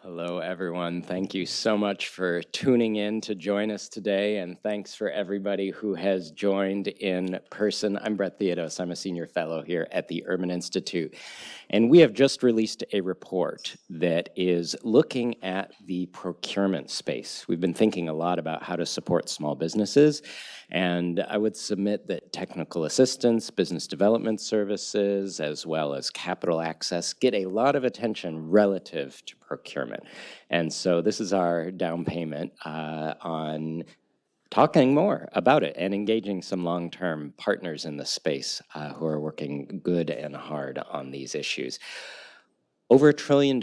Hello, everyone. Thank you so much for tuning in to join us today, and thanks for everybody who has joined in person. I'm Brett Theodos. I'm a senior fellow here at the Urban Institute, and we have just released a report that is looking at the procurement space. We've been thinking a lot about how to support small businesses, and I would submit that technical assistance, business development services, as well as capital access get a lot of attention relative to procurement. And so this is our down payment on talking more about it and engaging some long-term partners in the space who are working good and hard on these issues. Over $1 trillion,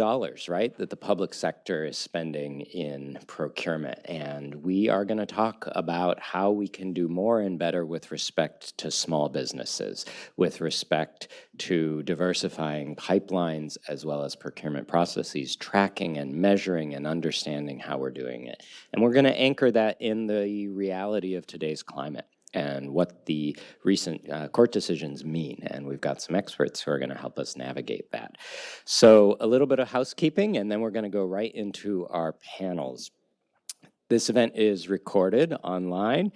right, that the public sector is spending in procurement. And we are going to talk about how we can do more and better with respect to small businesses, with respect to diversifying pipelines as well as procurement processes, tracking and measuring and understanding how we're doing it. And we're going to anchor that in the reality of today's climate and what the recent court decisions mean. And we've got some experts who are going to help us navigate that. So a little bit of housekeeping, and then we're going to go right into our panels. This event is recorded online.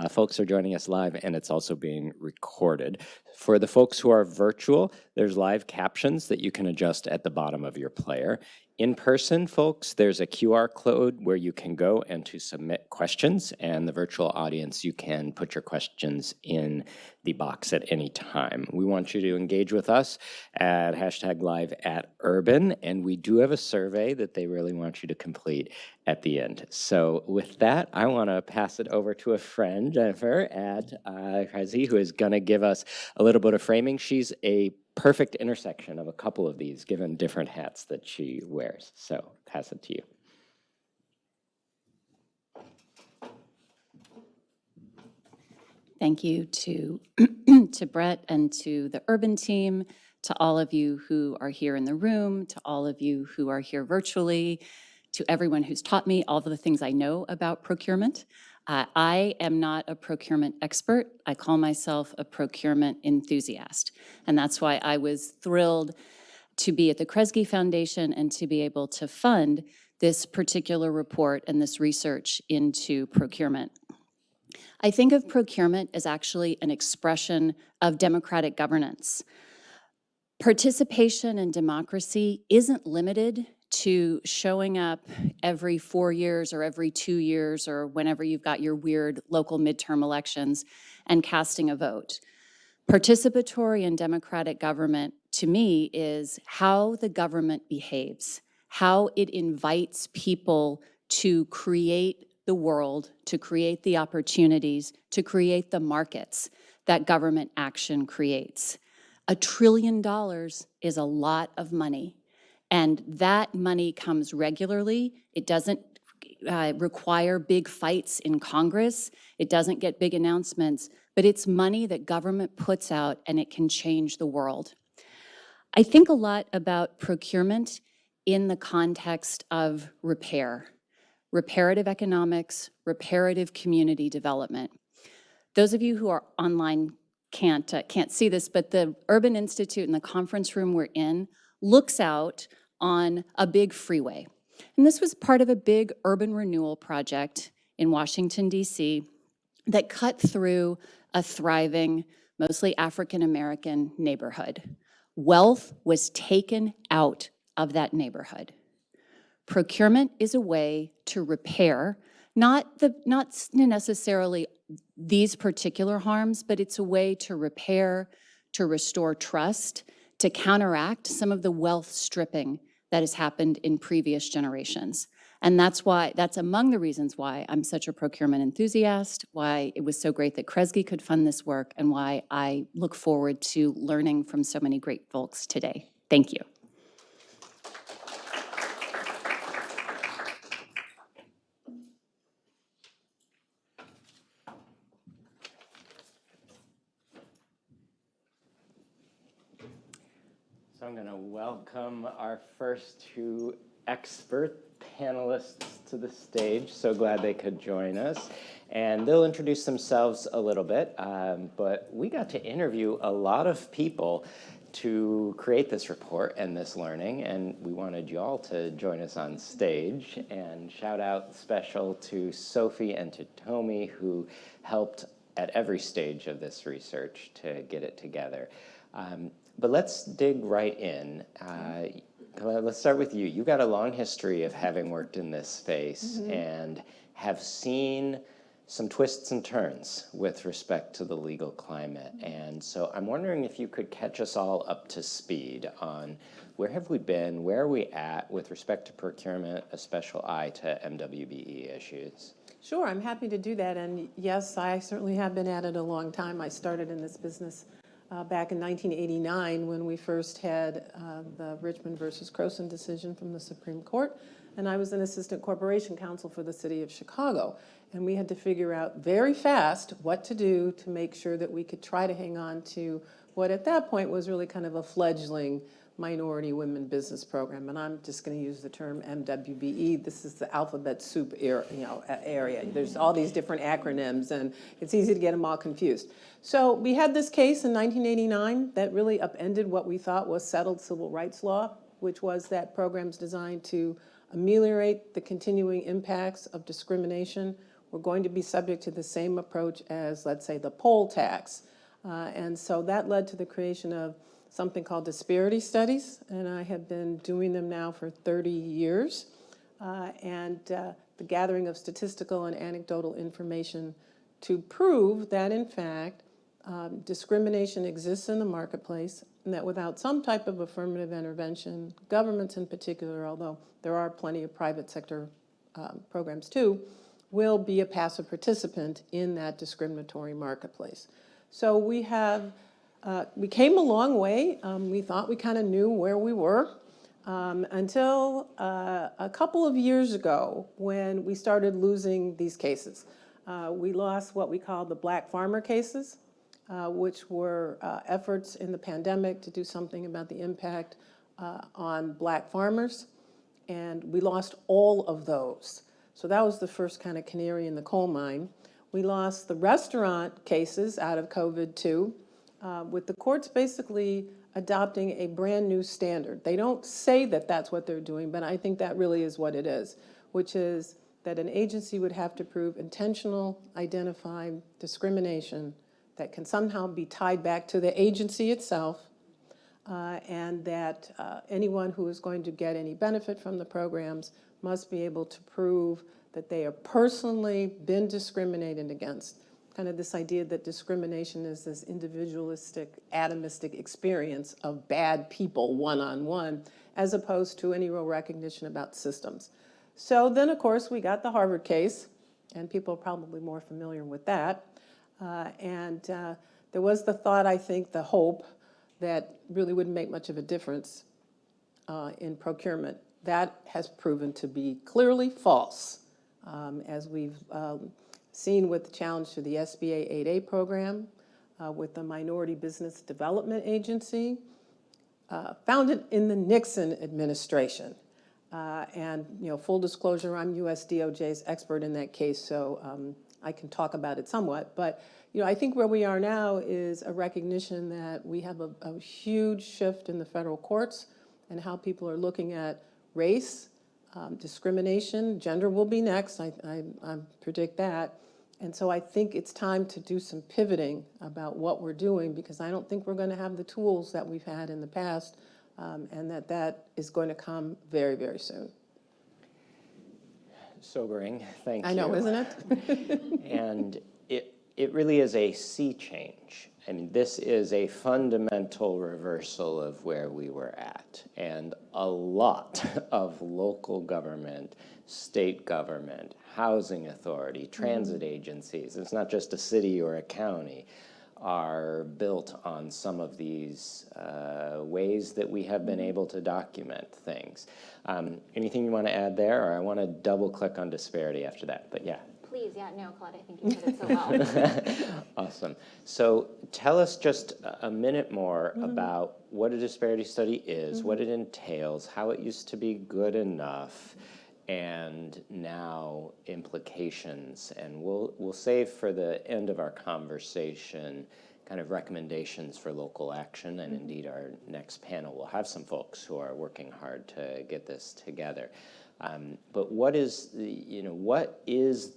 Folks are joining us live, and it's also being recorded. For the folks who are virtual, there's live captions that you can adjust at the bottom of your player. In person, folks, there's a QR code where you can go and to submit questions, and the virtual audience, you can put your questions in the box at any time. We want you to engage with us at #live@urban, and we do have a survey that they really want you to complete at the end. So with that, I want to pass it over to a friend, Jennifer at Krezi, who is going to give us a little bit of framing. She's a perfect intersection of a couple of these, given different hats that she wears. So pass it to you. Thank you to, to Brett and to the Urban team, to all of you who are here in the room, to all of you who are here virtually, to everyone who's taught me all of the things I know about procurement. I am not a procurement expert. I call myself a procurement enthusiast. And that's why I was thrilled to be at the Kresge Foundation and to be able to fund this particular report and this research into procurement. I think of procurement as actually an expression of democratic governance. Participation in democracy isn't limited to showing up every 4 years or every 2 years or whenever you've got your weird local midterm elections and casting a vote. Participatory and democratic government, to me, is how the government behaves, how it invites people to create the world, to create the opportunities, to create the markets that government action creates. $1 trillion is a lot of money. And that money comes regularly. It doesn't require big fights in Congress. It doesn't get big announcements, but it's money that government puts out and it can change the world. I think a lot about procurement in the context of repair, reparative economics, reparative community development. Those of you who are online can't see this, but the Urban Institute and the conference room we're in looks out on a big freeway. And this was part of a big urban renewal project in Washington, D.C. that cut through a thriving, mostly African-American neighborhood. Wealth was taken out of that neighborhood. Procurement is a way to repair, not necessarily these particular harms, but it's a way to repair, to restore trust, to counteract some of the wealth stripping that has happened in previous generations. And that's among the reasons why I'm such a procurement enthusiast, why it was so great that Kresge could fund this work, and why I look forward to learning from so many great folks today. Thank you. So I'm going to welcome our first two expert panelists to the stage. So glad they could join us. And they'll introduce themselves a little bit, but we got to interview a lot of people to create this report and this learning, and we wanted you all to join us on stage. And shout out special to Sophie and to Tomi, who helped at every stage of this research to get it together. But let's dig right in. Let's start with you. You've got a long history of having worked in this space and have seen some twists and turns with respect to the legal climate. And so I'm wondering if you could catch us all up to speed on where have we been, where are we at with respect to procurement, a special eye to MWBE issues. Sure, I'm happy to do that. And yes, I certainly have been at it a long time. I started in this business back in 1989 when we first had the Richmond versus Croson decision from the Supreme Court. And I was an assistant corporation counsel for the city of Chicago. And we had to figure out very fast what to do to make sure that we could try to hang on to what at that point was really kind of a fledgling minority women business program. And I'm just going to use the term MWBE. This is the alphabet soup area. There's all these different acronyms, and it's easy to get them all confused. So we had this case in 1989 that really upended what we thought was settled civil rights law, which was that programs designed to ameliorate the continuing impacts of discrimination were going to be subject to the same approach as, let's say, the poll tax. And so that led to the creation of something called disparity studies, and I have been doing them now for 30 years. The gathering of statistical and anecdotal information to prove that, in fact, discrimination exists in the marketplace, and that without some type of affirmative intervention, governments in particular, although there are plenty of private sector programs too, will be a passive participant in that discriminatory marketplace. So we came a long way. We thought we kind of knew where we were until a couple of years ago when we started losing these cases. We lost what we call the black farmer cases, which were efforts in the pandemic to do something about the impact on black farmers. And we lost all of those. So that was the first kind of canary in the coal mine. We lost the restaurant cases out of COVID too, with the courts basically adopting a brand new standard. They don't say that that's what they're doing, but I think that really is what it is, which is that an agency would have to prove intentional, identified discrimination that can somehow be tied back to the agency itself, and that anyone who is going to get any benefit from the programs must be able to prove that they have personally been discriminated against. Kind of this idea that discrimination is this individualistic, atomistic experience of bad people one-on-one, as opposed to any real recognition about systems. So then, of course, we got the Harvard case, and people are probably more familiar with that. There was the thought, I think, the hope, that really wouldn't make much of a difference in procurement. That has proven to be clearly false, as we've seen with the challenge to the SBA 8A program, with the Minority Business Development Agency, founded in the Nixon administration. Full disclosure, I'm US DOJ's expert in that case, so I can talk about it somewhat. But I think where we are now is a recognition that we have a huge shift in the federal courts and how people are looking at race, discrimination. Gender will be next, I predict that. And so I think it's time to do some pivoting about what we're doing, because I don't think we're going to have the tools that we've had in the past, and that is going to come very, very soon. Sobering, thank you. I know, isn't it? And it really is a sea change. I mean, this is a fundamental reversal of where we were at. And a lot of local government, state government, housing authority, transit agencies, it's not just a city or a county, are built on some of these ways that we have been able to document things. Anything you want to add there? Or I want to double click on disparity after that, but yeah. Please, yeah, no, Claude, I think you did it so well. Awesome. So tell us just a minute more about what a disparity study is, what it entails, how it used to be good enough, and now implications. And we'll save for the end of our conversation kind of recommendations for local action, and indeed our next panel will have some folks who are working hard to get this together. But what is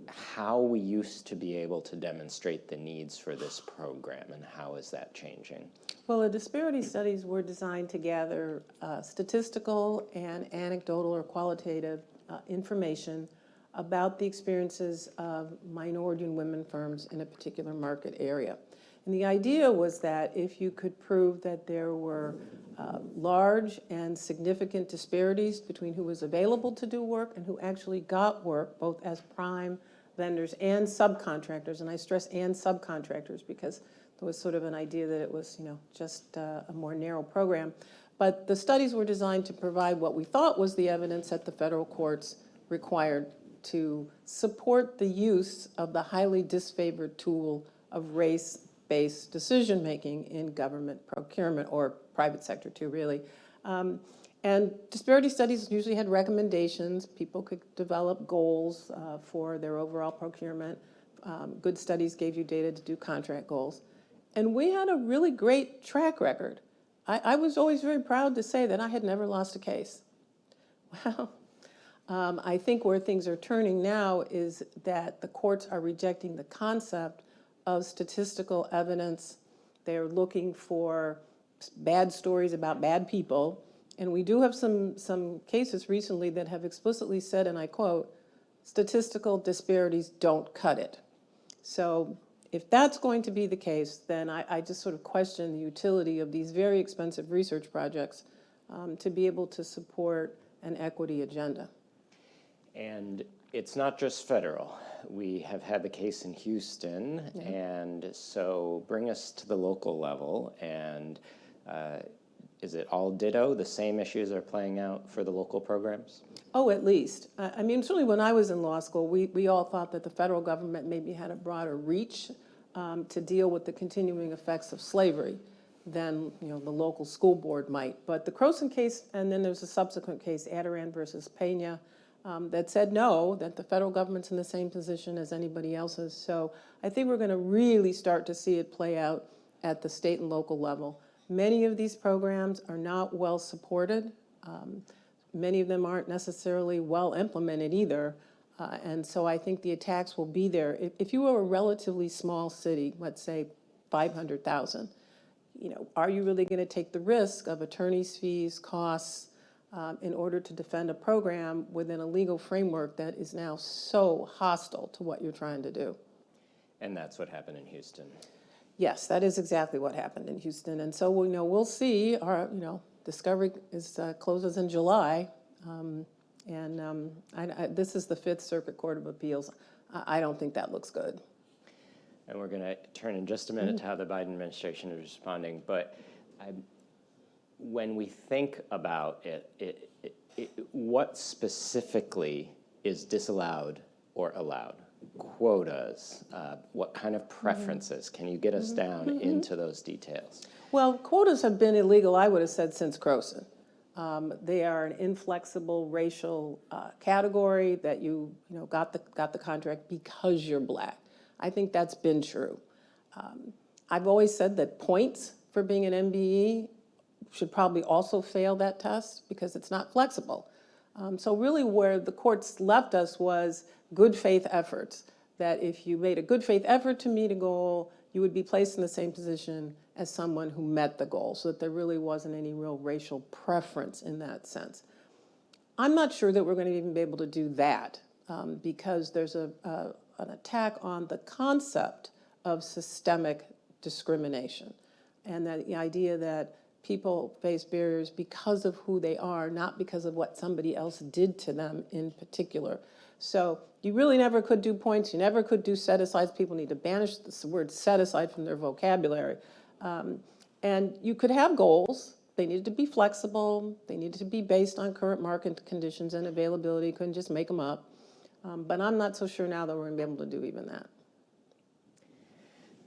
how we used to be able to demonstrate the needs for this program, and how is that changing? Well, the disparity studies were designed to gather statistical and anecdotal or qualitative information about the experiences of minority and women firms in a particular market area. And the idea was that if you could prove that there were large and significant disparities between who was available to do work and who actually got work, both as prime vendors and subcontractors, and I stress and subcontractors because there was sort of an idea that it was, just a more narrow program. But the studies were designed to provide what we thought was the evidence that the federal courts required to support the use of the highly disfavored tool of race-based decision-making in government procurement, or private sector too, really. And disparity studies usually had recommendations. People could develop goals for their overall procurement. Good studies gave you data to do contract goals. And we had a really great track record. I was always very proud to say that I had never lost a case. Well, I think where things are turning now is that the courts are rejecting the concept of statistical evidence. They're looking for bad stories about bad people. And we do have some cases recently that have explicitly said, and I quote, "Statistical disparities don't cut it." So if that's going to be the case, then I just sort of question the utility of these very expensive research projects to be able to support an equity agenda. And it's not just federal. We have had the case in Houston, and so bring us to the local level. And is it all ditto? The same issues are playing out for the local programs? Oh, at least. I mean, certainly when I was in law school, we all thought that the federal government maybe had a broader reach to deal with the continuing effects of slavery than the local school board might. But the Croson case, and then there's a subsequent case, Adiran versus Pena, that said no, that the federal government's in the same position as anybody else's. So I think we're going to really start to see it play out at the state and local level. Many of these programs are not well supported. Many of them aren't necessarily well implemented either. And so I think the attacks will be there. If you were a relatively small city, let's say 500,000, are you really going to take the risk of attorney's fees, costs, in order to defend a program within a legal framework that is now so hostile to what you're trying to do? And that's what happened in Houston. Yes, that is exactly what happened in Houston. And so we'll see. Our discovery closes in July, this is the Fifth Circuit Court of Appeals. I don't think that looks good. And we're going to turn in just a minute to how the Biden administration is responding. But when we think about it, what specifically is disallowed or allowed? Quotas, what kind of preferences? Can you get us down into those details? Well, quotas have been illegal, I would have said, since Croson. They are an inflexible racial category that you got the contract because you're black. I think that's been true. I've always said that points for being an MBE should probably also fail that test because it's not flexible. So really where the courts left us was good faith efforts, that if you made a good faith effort to meet a goal, you would be placed in the same position as someone who met the goal, so that there really wasn't any real racial preference in that sense. I'm not sure that we're going to even be able to do that because there's an attack on the concept of systemic discrimination, and that the idea that people face barriers because of who they are, not because of what somebody else did to them in particular. So you really never could do points. You never could do set-asides. People need to banish this word set-aside from their vocabulary. And you could have goals. They needed to be flexible. They needed to be based on current market conditions and availability. You couldn't just make them up. But I'm not so sure now that we're going to be able to do even that.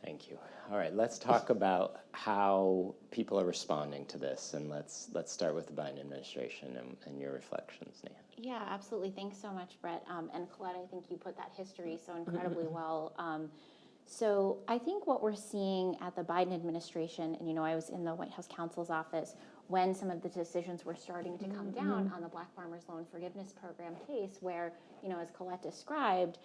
Thank you. All right, let's talk about how people are responding to this, and let's start with the Biden administration and your reflections, Nia. Yeah, absolutely. Thanks so much, Brett. And Colette, I think you put that history so incredibly well. So I think what we're seeing at the Biden administration, and I was in the White House counsel's office when some of the decisions were starting to come down on the Black Farmers Loan Forgiveness Program case, where, as Colette described,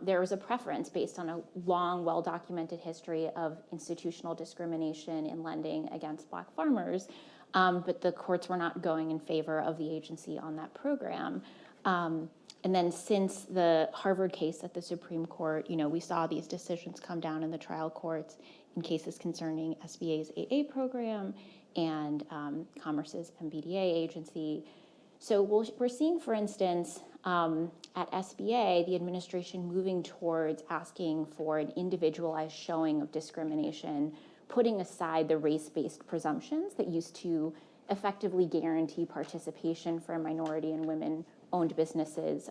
there was a preference based on a long, well-documented history of institutional discrimination in lending against Black farmers, but the courts were not going in favor of the agency on that program. And then since the Harvard case at the Supreme Court, we saw these decisions come down in the trial courts in cases concerning SBA's AA program and Commerce's MBDA agency. So we're seeing, for instance, at SBA, the administration moving towards asking for an individualized showing of discrimination, putting aside the race-based presumptions that used to effectively guarantee participation for minority and women-owned businesses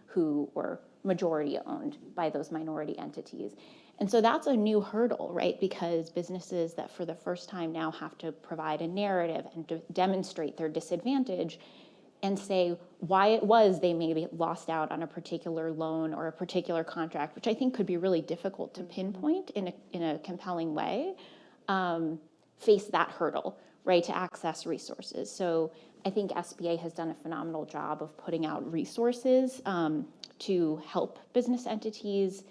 who were majority owned by those minority entities. And so that's a new hurdle, right? Because businesses that for the first time now have to provide a narrative and to demonstrate their disadvantage and say why it was they maybe lost out on a particular loan or a particular contract, which I think could be really difficult to pinpoint in a compelling way, face that hurdle, right, to access resources. So I think SBA has done a phenomenal job of putting out resources to help business entities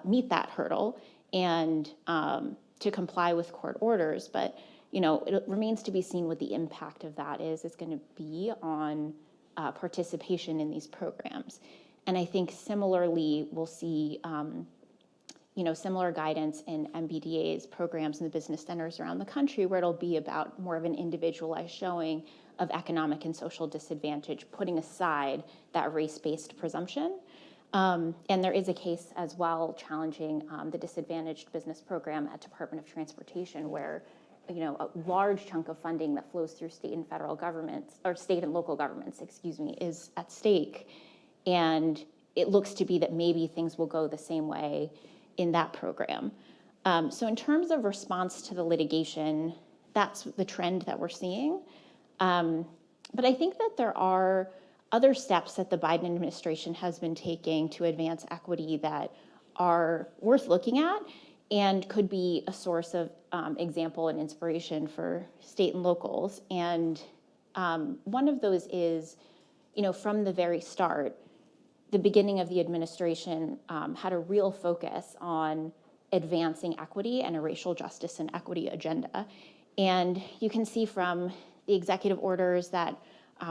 meet that hurdle and to comply with court orders. But it remains to be seen what the impact of that is going to be on participation in these programs. And I think similarly, we'll see similar guidance in MBDA's programs in the business centers around the country, where it'll be about more of an individualized showing of economic and social disadvantage, putting aside that race-based presumption. And there is a case as well challenging the disadvantaged business program at Department of Transportation, where a large chunk of funding that flows through state and federal governments, or state and local governments, is at stake. And it looks to be that maybe things will go the same way in that program. So in terms of response to the litigation, that's the trend that we're seeing. But I think that there are other steps that the Biden administration has been taking to advance equity that are worth looking at and could be a source of example and inspiration for state and locals. And one of those is, from the very start, the beginning of the administration had a real focus on advancing equity and a racial justice and equity agenda. And you can see from the executive orders that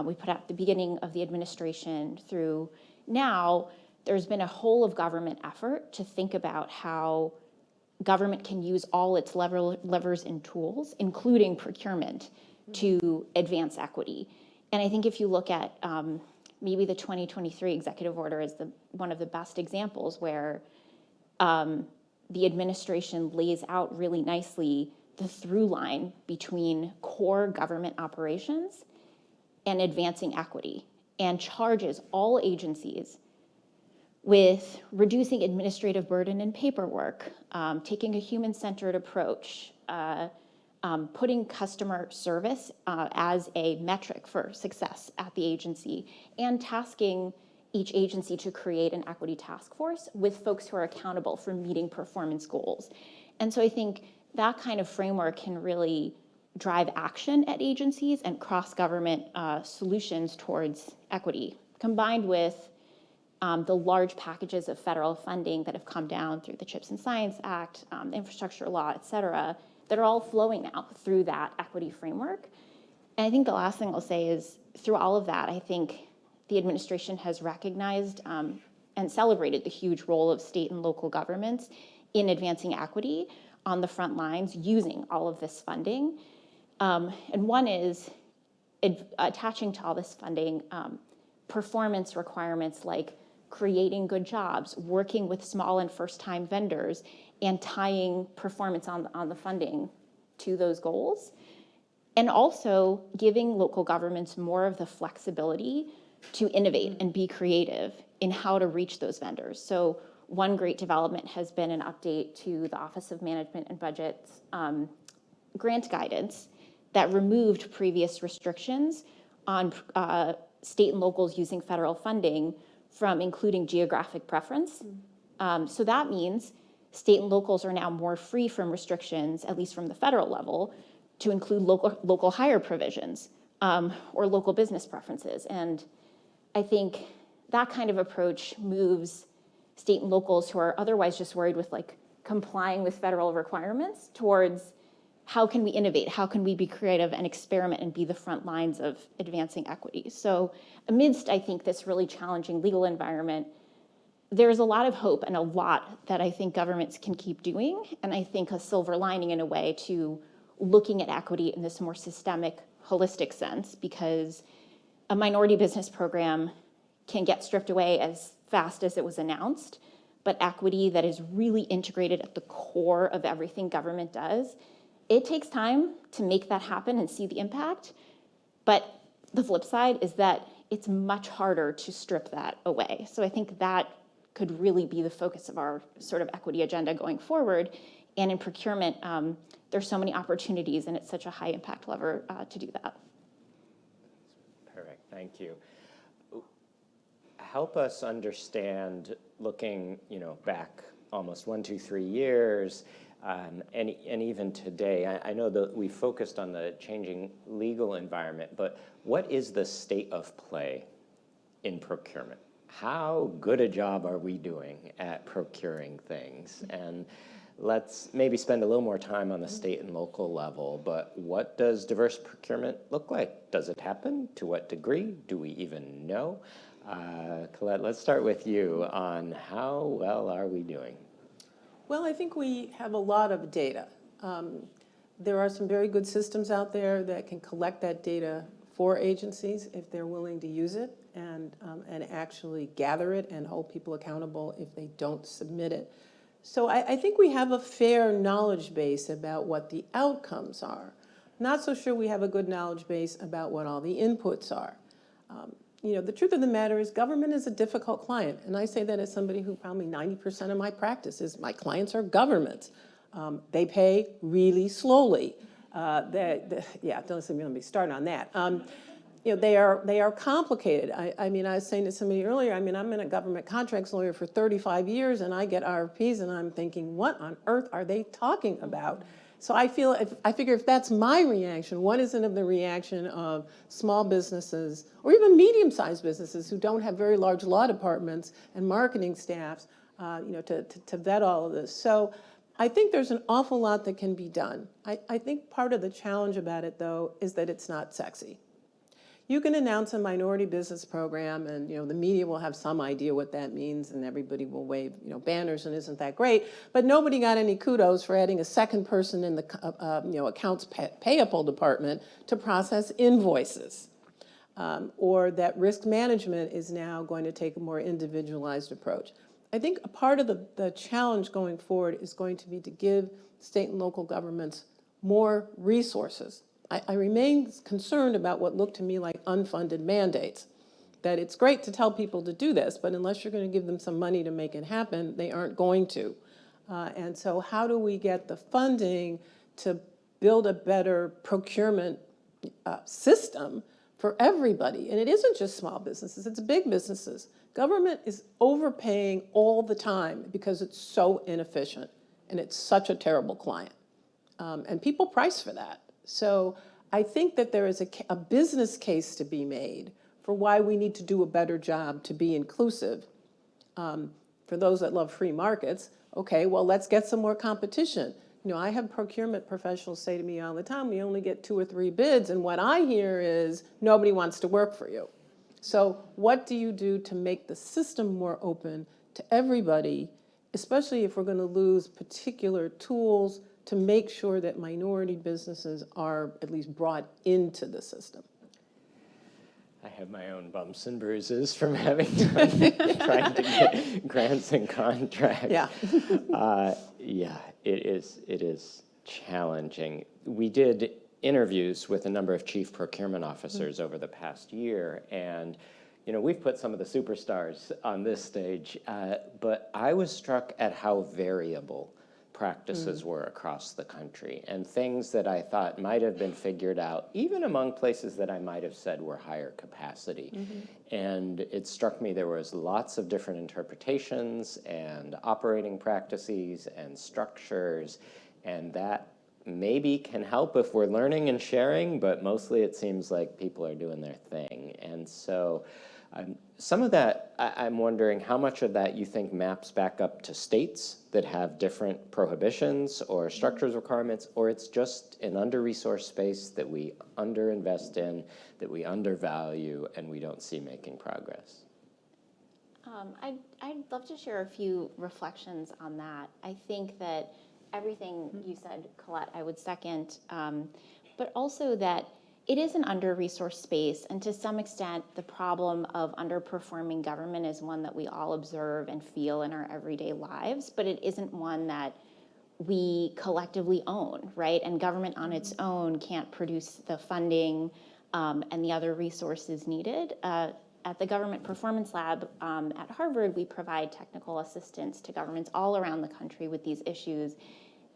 we put out at the beginning of the administration through now, there's been a whole of government effort to think about how government can use all its levers and tools, including procurement, to advance equity. And I think if you look at maybe the 2023 executive order is one of the best examples where the administration lays out really nicely the through line between core government operations and advancing equity, and charges all agencies with reducing administrative burden and paperwork, taking a human-centered approach, putting customer service as a metric for success at the agency, and tasking each agency to create an equity task force with folks who are accountable for meeting performance goals. And so I think that kind of framework can really drive action at agencies and cross-government solutions towards equity, combined with the large packages of federal funding that have come down through the CHIPS and Science Act, the infrastructure law, et cetera, that are all flowing now through that equity framework. And I think the last thing I'll say is, through all of that, I think the administration has recognized and celebrated the huge role of state and local governments in advancing equity on the front lines using all of this funding. And one is attaching to all this funding performance requirements like creating good jobs, working with small and first-time vendors, and tying performance on the funding to those goals. And also giving local governments more of the flexibility to innovate and be creative in how to reach those vendors. So one great development has been an update to the Office of Management and Budget's grant guidance that removed previous restrictions on state and locals using federal funding from including geographic preference. So that means state and locals are now more free from restrictions, at least from the federal level, to include local hire provisions or local business preferences. And I think that kind of approach moves state and locals who are otherwise just worried with like complying with federal requirements towards how can we innovate, how can we be creative and experiment and be the front lines of advancing equity. So amidst, I think, this really challenging legal environment, there's a lot of hope and a lot that I think governments can keep doing. And I think a silver lining in a way to looking at equity in this more systemic, holistic sense, because a minority business program can get stripped away as fast as it was announced, but equity that is really integrated at the core of everything government does, it takes time to make that happen and see the impact. But the flip side is that it's much harder to strip that away. So I think that could really be the focus of our sort of equity agenda going forward. And in procurement, there's so many opportunities, and it's such a high impact lever to do that. Perfect, thank you. Help us understand, looking back almost 1, 2, 3 years, and even today. I know that we focused on the changing legal environment, but what is the state of play in procurement? How good a job are we doing at procuring things? And let's maybe spend a little more time on the state and local level, but what does diverse procurement look like? Does it happen? To what degree? Do we even know? Colette, let's start with you on how well are we doing? Well, I think we have a lot of data. There are some very good systems out there that can collect that data for agencies if they're willing to use it and actually gather it and hold people accountable if they don't submit it. So I think we have a fair knowledge base about what the outcomes are. Not so sure we have a good knowledge base about what all the inputs are. The truth of the matter is government is a difficult client. And I say that as somebody who probably 90% of my practice is my clients are governments. They pay really slowly. Don't let me start on that. They are complicated. I was saying to somebody earlier, I'm in a government contracts lawyer for 35 years, and I get RFPs, and I'm thinking, what on earth are they talking about? So I figure if that's my reaction, what isn't the reaction of small businesses or even medium-sized businesses who don't have very large law departments and marketing staffs, to vet all of this. So I think there's an awful lot that can be done. I think part of the challenge about it, though, is that it's not sexy. You can announce a minority business program, and the media will have some idea what that means, and everybody will wave banners, and isn't that great? But nobody got any kudos for adding a second person in the accounts payable department to process invoices, or that risk management is now going to take a more individualized approach. I think a part of the challenge going forward is going to be to give state and local governments more resources. I remain concerned about what look to me like unfunded mandates, that it's great to tell people to do this, but unless you're going to give them some money to make it happen, they aren't going to. And so how do we get the funding to build a better procurement system for everybody? And it isn't just small businesses, it's big businesses. Government is overpaying all the time because it's so inefficient and it's such a terrible client. And people price for that. So I think that there is a business case to be made for why we need to do a better job to be inclusive. For those that love free markets, okay, well, let's get some more competition. I have procurement professionals say to me all the time, we only get 2 or 3 bids, and what I hear is nobody wants to work for you. So what do you do to make the system more open to everybody, especially if we're going to lose particular tools to make sure that minority businesses are at least brought into the system? I have my own bumps and bruises from having trying to get grants and contracts. Yeah. It is challenging. We did interviews with a number of chief procurement officers over the past year, and we've put some of the superstars on this stage, but I was struck at how variable practices were across the country, and things that I thought might have been figured out, even among places that I might have said were higher capacity. And it struck me there was lots of different interpretations and operating practices and structures, and that maybe can help if we're learning and sharing, but mostly it seems like people are doing their thing. And so some of that, I'm wondering how much of that you think maps back up to states that have different prohibitions or structures requirements, or it's just an under-resourced space that we underinvest in, that we undervalue, and we don't see making progress. I'd love to share a few reflections on that. I think that everything you said, Colette, I would second, but also that it is an under-resourced space, and to some extent, the problem of underperforming government is one that we all observe and feel in our everyday lives, but it isn't one that we collectively own, right? And government on its own can't produce the funding and the other resources needed. At the Government Performance Lab at Harvard, we provide technical assistance to governments all around the country with these issues.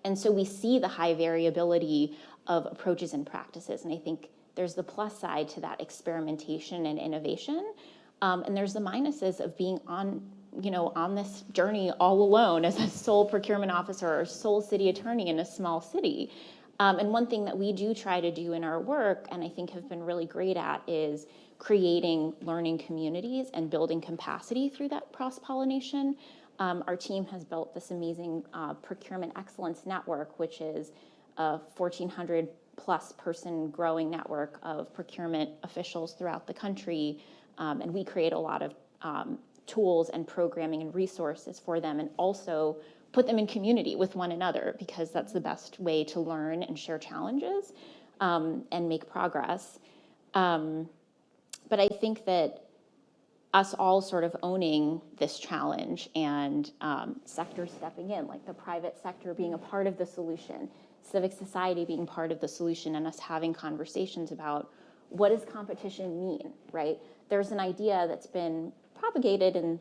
And so we see the high variability of approaches and practices. And I think there's the plus side to that experimentation and innovation. And there's the minuses of being on this journey all alone as a sole procurement officer or sole city attorney in a small city. And one thing that we do try to do in our work, and I think have been really great at, is creating learning communities and building capacity through that cross-pollination. Our team has built this amazing Procurement Excellence Network, which is a 1,400 plus person growing network of procurement officials throughout the country. And we create a lot of tools and programming and resources for them, and also put them in community with one another, because that's the best way to learn and share challenges and make progress. But I think that us all sort of owning this challenge and sectors stepping in, like the private sector being a part of the solution, civic society being part of the solution, and us having conversations about what does competition mean, right? There's an idea that's been propagated in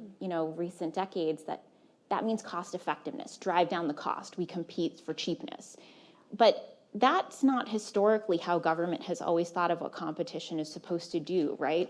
recent decades that means cost effectiveness, drive down the cost, we compete for cheapness. But that's not historically how government has always thought of what competition is supposed to do, right?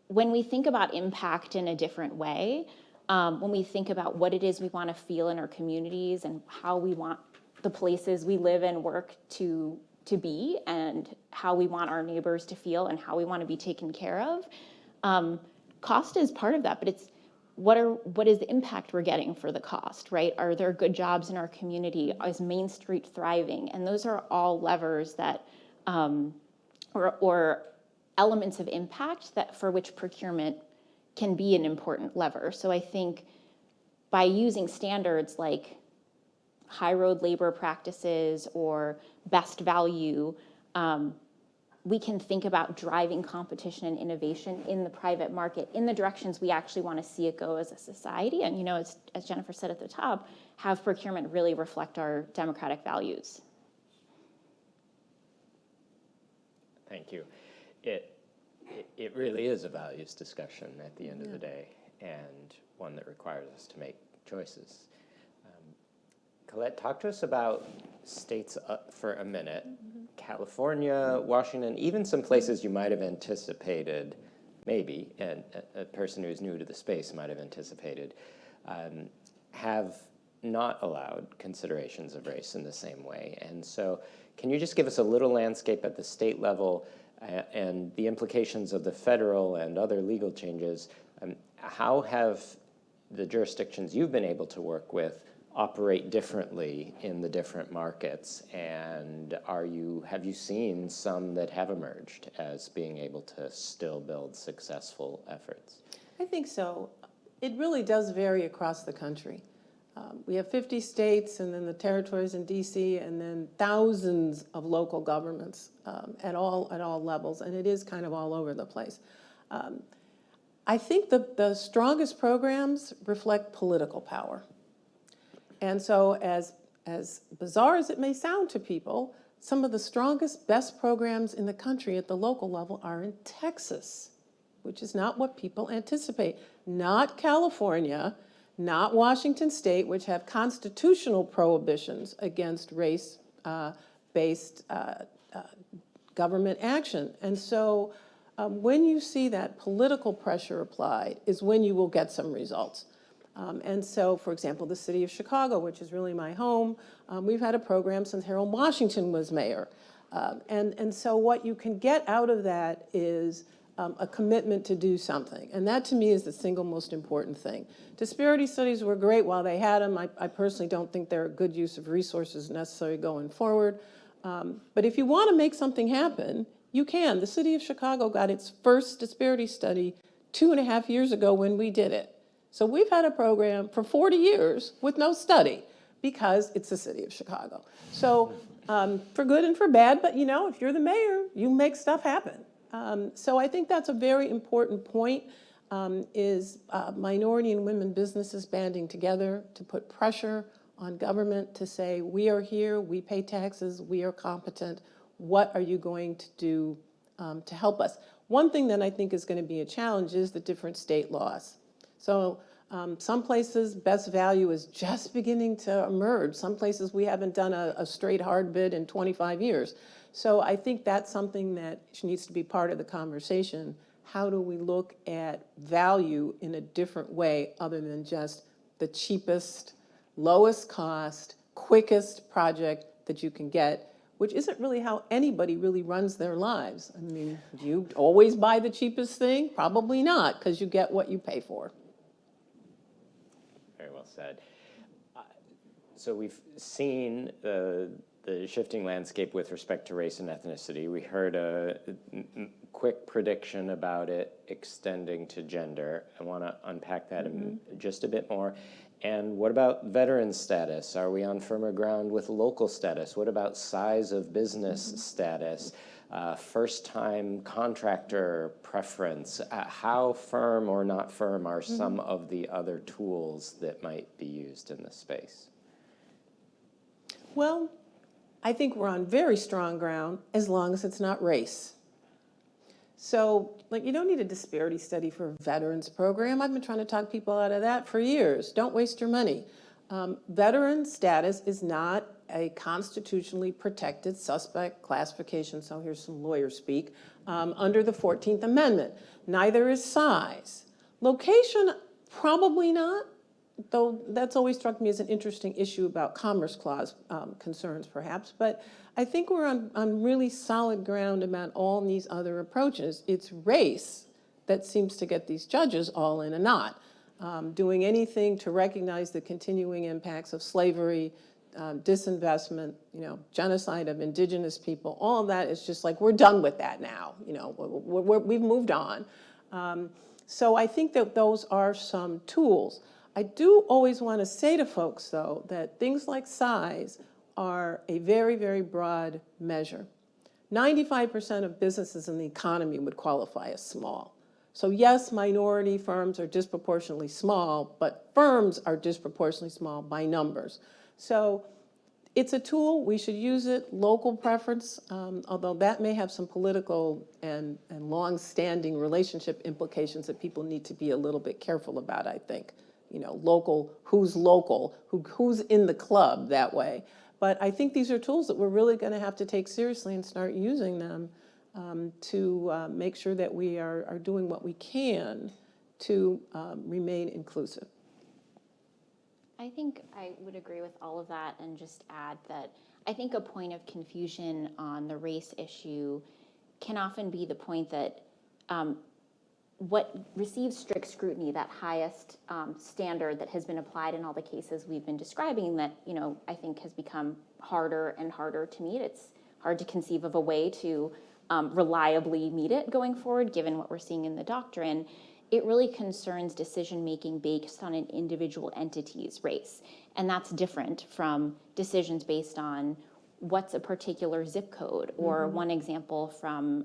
When we think about impact in a different way, when we think about what it is we want to feel in our communities and how we want the places we live and work to be, and how we want our neighbors to feel and how we want to be taken care of, cost is part of that, but it's what is the impact we're getting for the cost, right? Are there good jobs in our community? Is Main Street thriving? And those are all levers that, or elements of impact that for which procurement can be an important lever. So I think by using standards like high road labor practices or best value, we can think about driving competition and innovation in the private market in the directions we actually want to see it go as a society. And, as Jennifer said at the top, have procurement really reflect our democratic values. Thank you. It really is a values discussion at the end of the day, and one that requires us to make choices. Colette, talk to us about states for a minute. California, Washington, even some places you might have anticipated, maybe, and a person who's new to the space might have anticipated, have not allowed considerations of race in the same way. And so can you just give us a little landscape at the state level and the implications of the federal and other legal changes? How have the jurisdictions you've been able to work with operate differently in the different markets, and have you seen some that have emerged as being able to still build successful efforts? I think so. It really does vary across the country. We have 50 states, and then the territories in DC, and then thousands of local governments at all levels, and it is kind of all over the place. I think the strongest programs reflect political power. And so as bizarre as it may sound to people, some of the strongest, best programs in the country at the local level are in Texas, which is not what people anticipate. Not California, not Washington State, which have constitutional prohibitions against race-based government action. And so when you see that political pressure applied is when you will get some results. And so, for example, the city of Chicago, which is really my home, we've had a program since Harold Washington was mayor. And so what you can get out of that is a commitment to do something. And that, to me, is the single most important thing. Disparity studies were great while they had them. I personally don't think they're a good use of resources necessary going forward. But if you want to make something happen, you can. The city of Chicago got its first disparity study 2.5 years ago when we did it. So we've had a program for 40 years with no study because it's the city of Chicago. So for good and for bad, but if you're the mayor, you make stuff happen. So I think that's a very important point, is minority and women businesses banding together to put pressure on government to say, we are here, we pay taxes, we are competent, what are you going to do to help us? One thing that I think is going to be a challenge is the different state laws. So some places, best value is just beginning to emerge. Some places we haven't done a straight hard bid in 25 years. So I think that's something that needs to be part of the conversation. How do we look at value in a different way other than just the cheapest, lowest cost, quickest project that you can get, which isn't really how anybody really runs their lives. I mean, do you always buy the cheapest thing? Probably not, because you get what you pay for. Very well said. So we've seen the shifting landscape with respect to race and ethnicity. We heard a quick prediction about it extending to gender. I want to unpack that in just a bit more. And what about veteran status? Are we on firmer ground with local status? What about size of business status? First-time contractor preference? How firm or not firm are some of the other tools that might be used in this space? Well, I think we're on very strong ground as long as it's not race. So, you don't need a disparity study for a veterans program. I've been trying to talk people out of that for years. Don't waste your money. Veteran status is not a constitutionally protected suspect classification, so here's some lawyer speak, under the 14th Amendment. Neither is size. Location, probably not, though that's always struck me as an interesting issue about Commerce Clause concerns, perhaps. But I think we're on really solid ground about all these other approaches. It's race that seems to get these judges all in a knot. Doing anything to recognize the continuing impacts of slavery, disinvestment, genocide of indigenous people, all of that is just like, we're done with that now. We've moved on. So I think that those are some tools. I do always want to say to folks, though, that things like size are a very, very broad measure. 95% of businesses in the economy would qualify as small. So yes, minority firms are disproportionately small, but firms are disproportionately small by numbers. So it's a tool, we should use it, local preference, although that may have some political and long-standing relationship implications that people need to be a little bit careful about, I think. Local, who's in the club that way. But I think these are tools that we're really going to have to take seriously and start using them to make sure that we are doing what we can to remain inclusive. I think I would agree with all of that and just add that I think a point of confusion on the race issue can often be the point that what receives strict scrutiny, that highest standard that has been applied in all the cases we've been describing that, I think has become harder and harder to meet. It's hard to conceive of a way to reliably meet it going forward, given what we're seeing in the doctrine. It really concerns decision-making based on an individual entity's race. And that's different from decisions based on what's a particular zip code, or one example from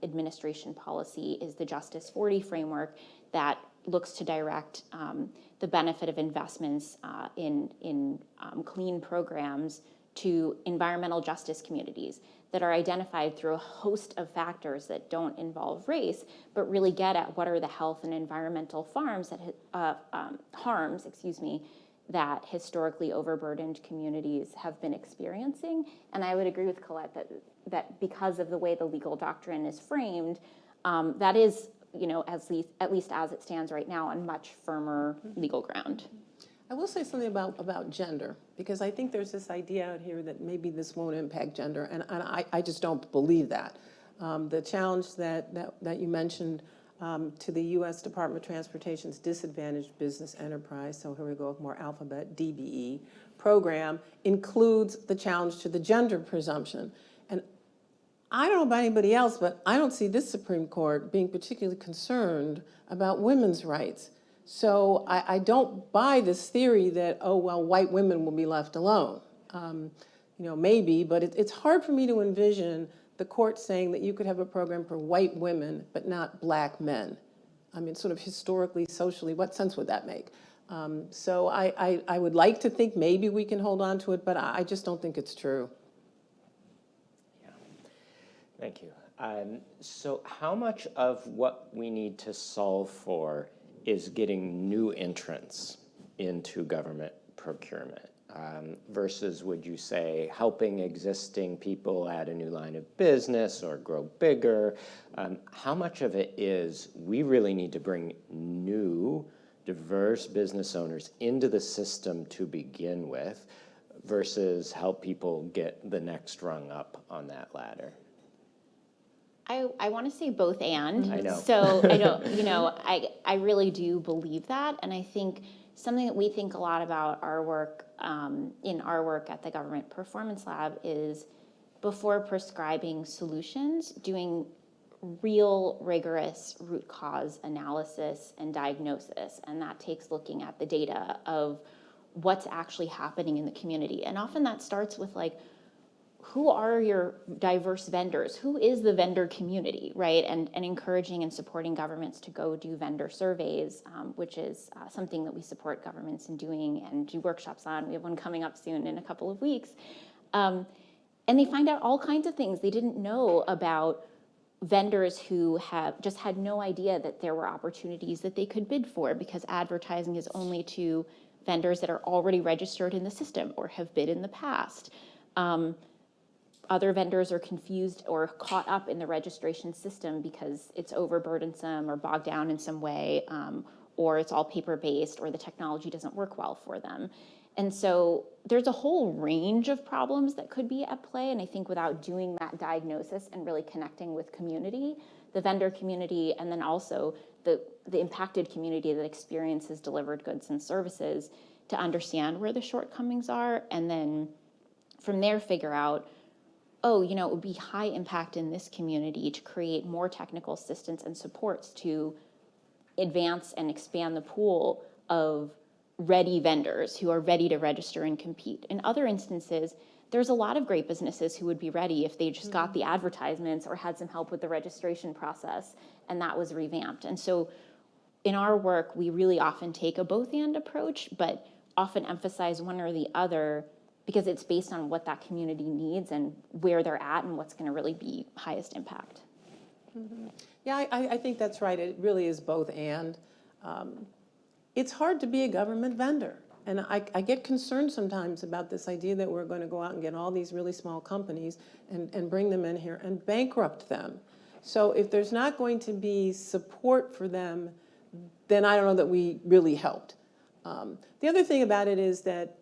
administration policy is the Justice 40 framework that looks to direct the benefit of investments in clean programs to environmental justice communities that are identified through a host of factors that don't involve race, but really get at what are the health and environmental harms that historically overburdened communities have been experiencing. And I would agree with Colette that because of the way the legal doctrine is framed, that is, at least as it stands right now, on much firmer legal ground. I will say something about gender, because I think there's this idea out here that maybe this won't impact gender, and I just don't believe that. The challenge that you mentioned to the U.S. Department of Transportation's Disadvantaged Business Enterprise, so here we go with more alphabet, DBE, program, includes the challenge to the gender presumption. And I don't know about anybody else, but I don't see this Supreme Court being particularly concerned about women's rights. So I don't buy this theory that, oh, well, white women will be left alone. Maybe, but it's hard for me to envision the court saying that you could have a program for white women, but not black men. I mean, sort of historically, socially, what sense would that make? So I would like to think maybe we can hold on to it, but I just don't think it's true. Yeah. Thank you. So how much of what we need to solve for is getting new entrants into government procurement versus, would you say, helping existing people add a new line of business or grow bigger? How much of it is we really need to bring new, diverse business owners into the system to begin with versus help people get the next rung up on that ladder? I want to say both and. I know. So I don't, I really do believe that. And I think something that we think a lot about our work, in our work at the Government Performance Lab, is before prescribing solutions, doing real rigorous root cause analysis and diagnosis. And that takes looking at the data of what's actually happening in the community. And often that starts with who are your diverse vendors? Who is the vendor community, right? And encouraging and supporting governments to go do vendor surveys, which is something that we support governments in doing and do workshops on. We have one coming up soon in a couple of weeks. And they find out all kinds of things they didn't know about vendors who have just had no idea that there were opportunities that they could bid for, because advertising is only to vendors that are already registered in the system or have bid in the past. Other vendors are confused or caught up in the registration system because it's overburdensome or bogged down in some way, or it's all paper-based, or the technology doesn't work well for them. And so there's a whole range of problems that could be at play, and I think without doing that diagnosis and really connecting with community, the vendor community, and then also the impacted community that experiences delivered goods and services, to understand where the shortcomings are, and then from there figure out, oh, it would be high impact in this community to create more technical assistance and supports to advance and expand the pool of ready vendors who are ready to register and compete. In other instances, there's a lot of great businesses who would be ready if they just got the advertisements or had some help with the registration process, and that was revamped. And so in our work, we really often take a both-and approach, but often emphasize one or the other, because it's based on what that community needs and where they're at and what's going to really be highest impact. Mm-hmm. Yeah, I think that's right. It really is both and. It's hard to be a government vendor. And I get concerned sometimes about this idea that we're going to go out and get all these really small companies and bring them in here and bankrupt them. So if there's not going to be support for them, then I don't know that we really helped. The other thing about it is that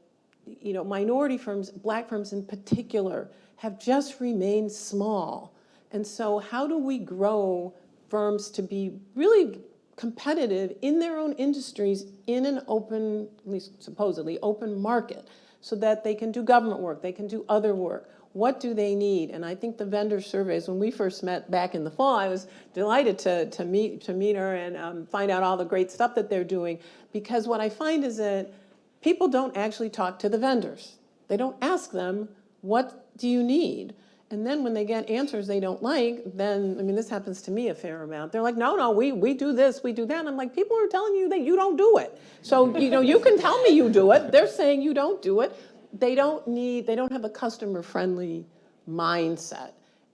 minority firms, black firms in particular, have just remained small. And so how do we grow firms to be really competitive in their own industries in an open, at least supposedly open market, so that they can do government work, they can do other work? What do they need? And I think the vendor surveys, when we first met back in the fall, I was delighted to meet her and find out all the great stuff that they're doing, because what I find is that people don't actually talk to the vendors. They don't ask them, what do you need? And then when they get answers they don't like, then, this happens to me a fair amount. They're like, no, we do this, we do that. And I'm like, people are telling you that you don't do it. So, you can tell me you do it. They're saying you don't do it. they don't have a customer-friendly mindset.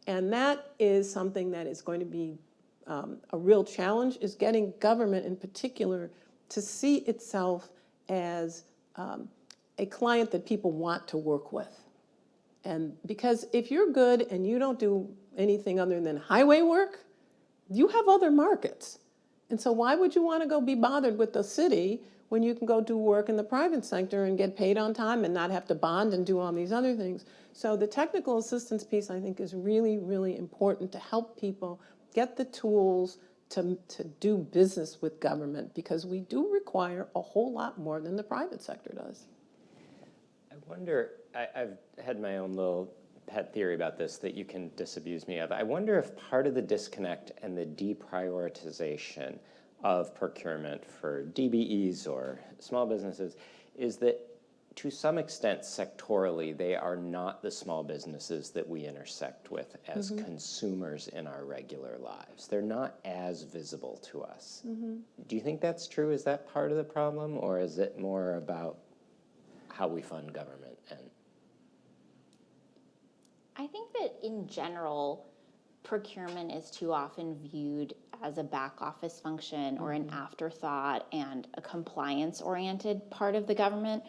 And that is something that is going to be a real challenge, is getting government in particular to see itself as a client that people want to work with. And because if you're good and you don't do anything other than highway work, you have other markets. And so why would you want to go be bothered with the city when you can go do work in the private sector and get paid on time and not have to bond and do all these other things? So the technical assistance piece, I think, is really, really important to help people get the tools to do business with government, because we do require a whole lot more than the private sector does. I wonder, I've had my own little pet theory about this that you can disabuse me of. I wonder if part of the disconnect and the deprioritization of procurement for DBEs or small businesses is that to some extent sectorally they are not the small businesses that we intersect with as consumers in our regular lives. They're not as visible to us. Do you think that's true? Is that part of the problem, or is it more about how we fund government? And I think that in general, procurement is too often viewed as a back office function or an afterthought and a compliance-oriented part of the government,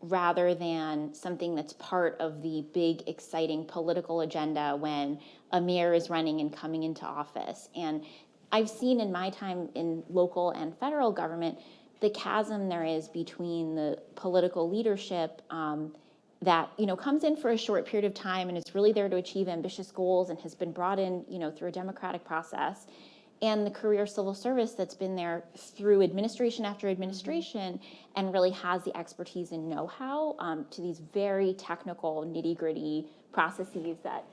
rather than something that's part of the big, exciting political agenda when a mayor is running and coming into office. And I've seen in my time in local and federal government the chasm there is between the political leadership that comes in for a short period of time and is really there to achieve ambitious goals and has been brought in through a democratic process, and the career civil service that's been there through administration after administration and really has the expertise and know-how to these very technical, nitty-gritty processes that,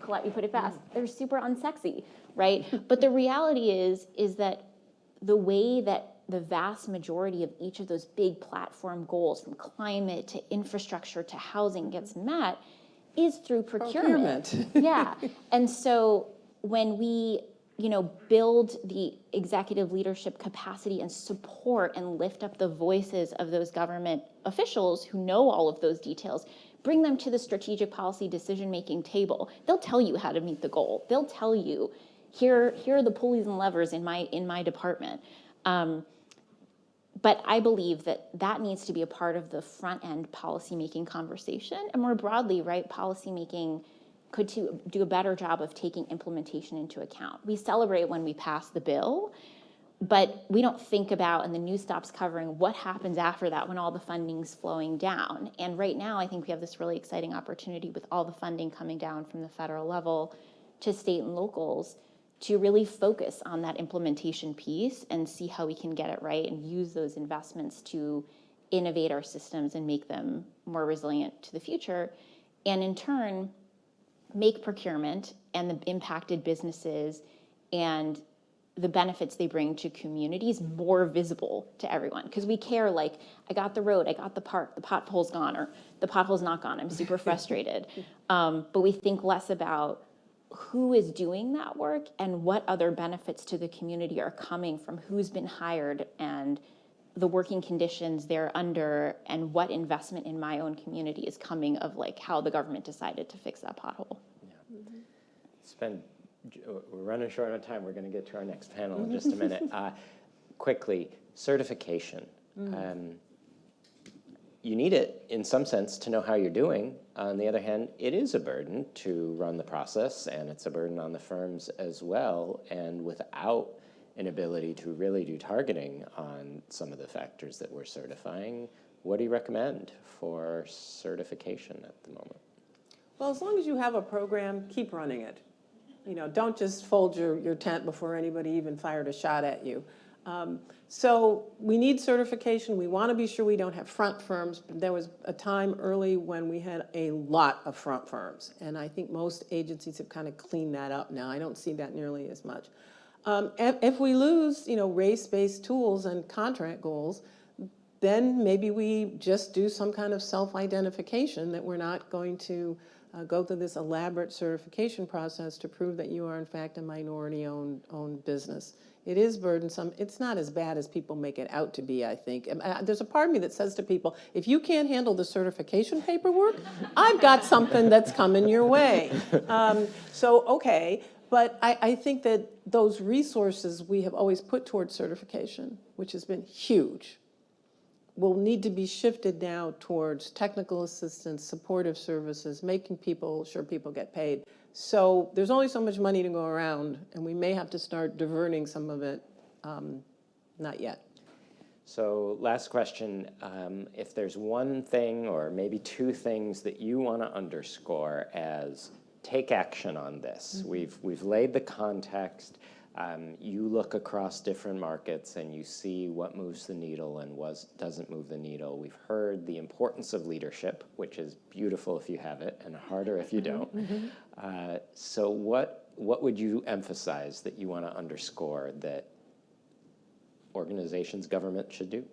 Colette, you put it fast, they're super unsexy, right? But the reality is that the way that the vast majority of each of those big platform goals, from climate to infrastructure to housing, gets met is through procurement. Yeah. And so when we build the executive leadership capacity and support and lift up the voices of those government officials who know all of those details, bring them to the strategic policy decision-making table. They'll tell you how to meet the goal. They'll tell you, here are the pulleys and levers in my department. But I believe that needs to be a part of the front-end policymaking conversation. And more broadly, right, policymaking could do a better job of taking implementation into account. We celebrate when we pass the bill, but we don't think about, and the news stops covering, what happens after that when all the funding's flowing down. And right now, I think we have this really exciting opportunity with all the funding coming down from the federal level to state and locals to really focus on that implementation piece and see how we can get it right and use those investments to innovate our systems and make them more resilient to the future. And in turn, make procurement and the impacted businesses and the benefits they bring to communities more visible to everyone. Because we care, like, I got the road, I got the park, the pothole's gone, or the pothole's not gone, I'm super frustrated. But we think less about who is doing that work and what other benefits to the community are coming from who's been hired and the working conditions they're under, and what investment in my own community is coming of like how the government decided to fix that pothole. Yeah. We're running short on time. We're going to get to our next panel in just a minute. Quickly, certification. You need it in some sense to know how you're doing. On the other hand, it is a burden to run the process, and it's a burden on the firms as well. And without an ability to really do targeting on some of the factors that we're certifying, what do you recommend for certification at the moment? Well, as long as you have a program, keep running it. Don't just fold your tent before anybody even fired a shot at you. So we need certification. We want to be sure we don't have front firms. There was a time early when we had a lot of front firms, and I think most agencies have kind of cleaned that up now. I don't see that nearly as much. If we lose, race-based tools and contract goals, then maybe we just do some kind of self-identification that we're not going to go through this elaborate certification process to prove that you are, in fact, a minority-owned business. It is burdensome. It's not as bad as people make it out to be, I think. There's a part of me that says to people, if you can't handle the certification paperwork, I've got something that's coming your way. Okay, but I think that those resources we have always put towards certification, which has been huge, will need to be shifted now towards technical assistance, supportive services, making sure people get paid. So there's only so much money to go around, and we may have to start diverting some of it. Not yet. So last question, if there's one thing or maybe two things that you want to underscore as take action on this. We've laid the context. You look across different markets and you see what moves the needle and what doesn't move the needle. We've heard the importance of leadership, which is beautiful if you have it and harder if you don't. So what would you emphasize that you want to underscore that organizations, government should do?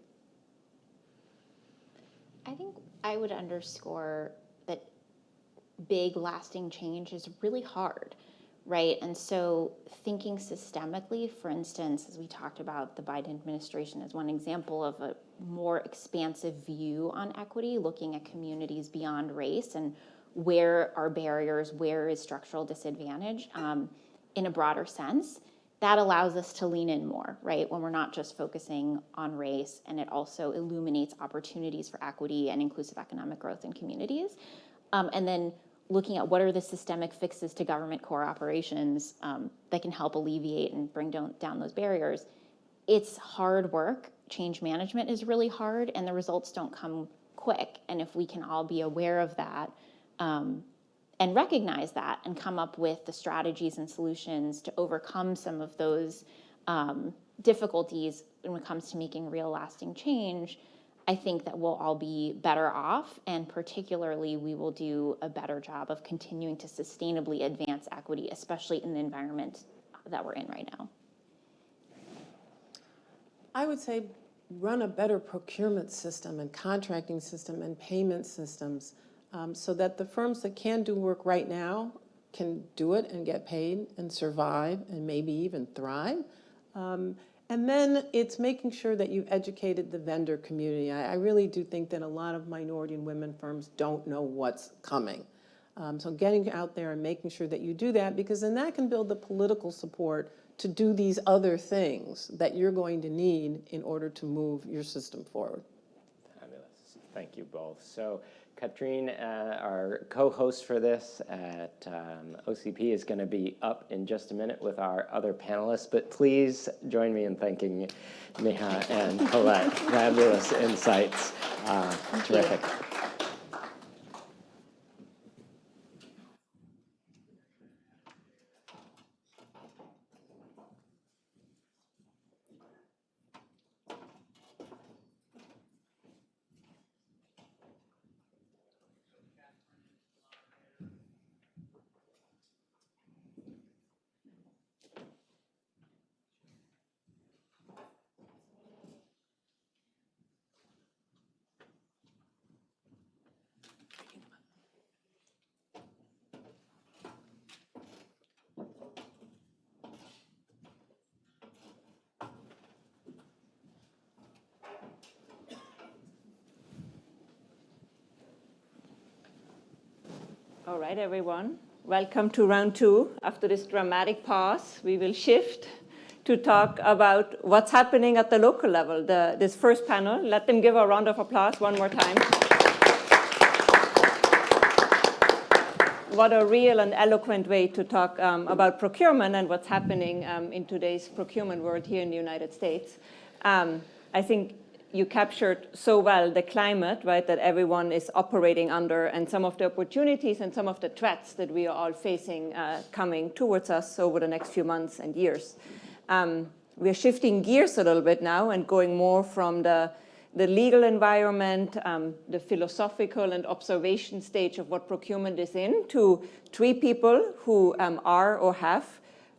I think I would underscore that big lasting change is really hard. Right, and so thinking systemically, for instance, as we talked about the Biden administration as one example of a more expansive view on equity, looking at communities beyond race and where are barriers, where is structural disadvantage in a broader sense, that allows us to lean in more, right, when we're not just focusing on race, and it also illuminates opportunities for equity and inclusive economic growth in communities. And then looking at what are the systemic fixes to government core operations that can help alleviate and bring down those barriers. It's hard work. Change management is really hard, and the results don't come quick. And if we can all be aware of that and recognize that and come up with the strategies and solutions to overcome some of those difficulties when it comes to making real lasting change, I think that we'll all be better off, and particularly we will do a better job of continuing to sustainably advance equity, especially in the environment that we're in right now. I would say run a better procurement system and contracting system and payment systems so that the firms that can do work right now can do it and get paid and survive and maybe even thrive. And then it's making sure that you've educated the vendor community. I really do think that a lot of minority and women firms don't know what's coming. So getting out there and making sure that you do that, because then that can build the political support to do these other things that you're going to need in order to move your system forward. Fabulous. Thank you both. So Katrine, our co-host for this at OCP, is going to be up in just a minute with our other panelists, but please join me in thanking Neha and Colette. Fabulous insights. Terrific. All right, everyone. Welcome to round two. After this dramatic pause, we will shift to talk about what's happening at the local level. This first panel, let them give a round of applause one more time. What a real and eloquent way to talk about procurement and what's happening in today's procurement world here in the United States. I think you captured so well the climate, right, that everyone is operating under, and some of the opportunities and some of the threats that we are all facing coming towards us over the next few months and years. We're shifting gears a little bit now and going more from the legal environment, the philosophical and observation stage of what procurement is in, to three people who are or have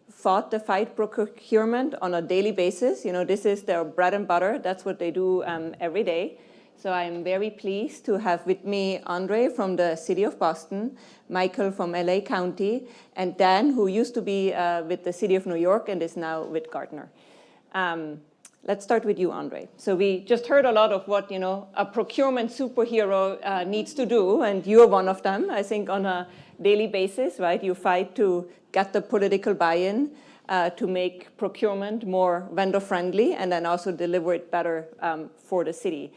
fought the fight procurement on a daily basis. You know, this is their bread and butter. That's what they do every day. So I'm very pleased to have with me Andre from the city of Boston, Michael from LA County, and Dan, who used to be with the city of New York and is now with Gartner. Let's start with you, Andre. So we just heard a lot of what, a procurement superhero needs to do, and you're one of them, I think, on a daily basis, right? You fight to get the political buy-in to make procurement more vendor-friendly and then also deliver it better for the city.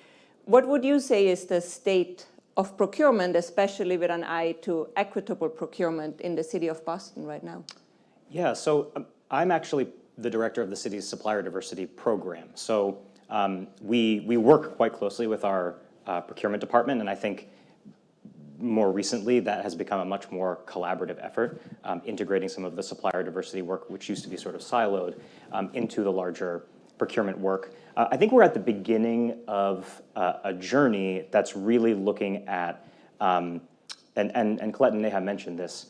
What would you say is the state of procurement, especially with an eye to equitable procurement in the city of Boston right now? Yeah, so I'm actually the director of the city's supplier diversity program. So we work quite closely with our procurement department, and I think more recently that has become a much more collaborative effort, integrating some of the supplier diversity work, which used to be sort of siloed, into the larger procurement work. I think we're at the beginning of a journey that's really looking at, and Colette and Neha mentioned this,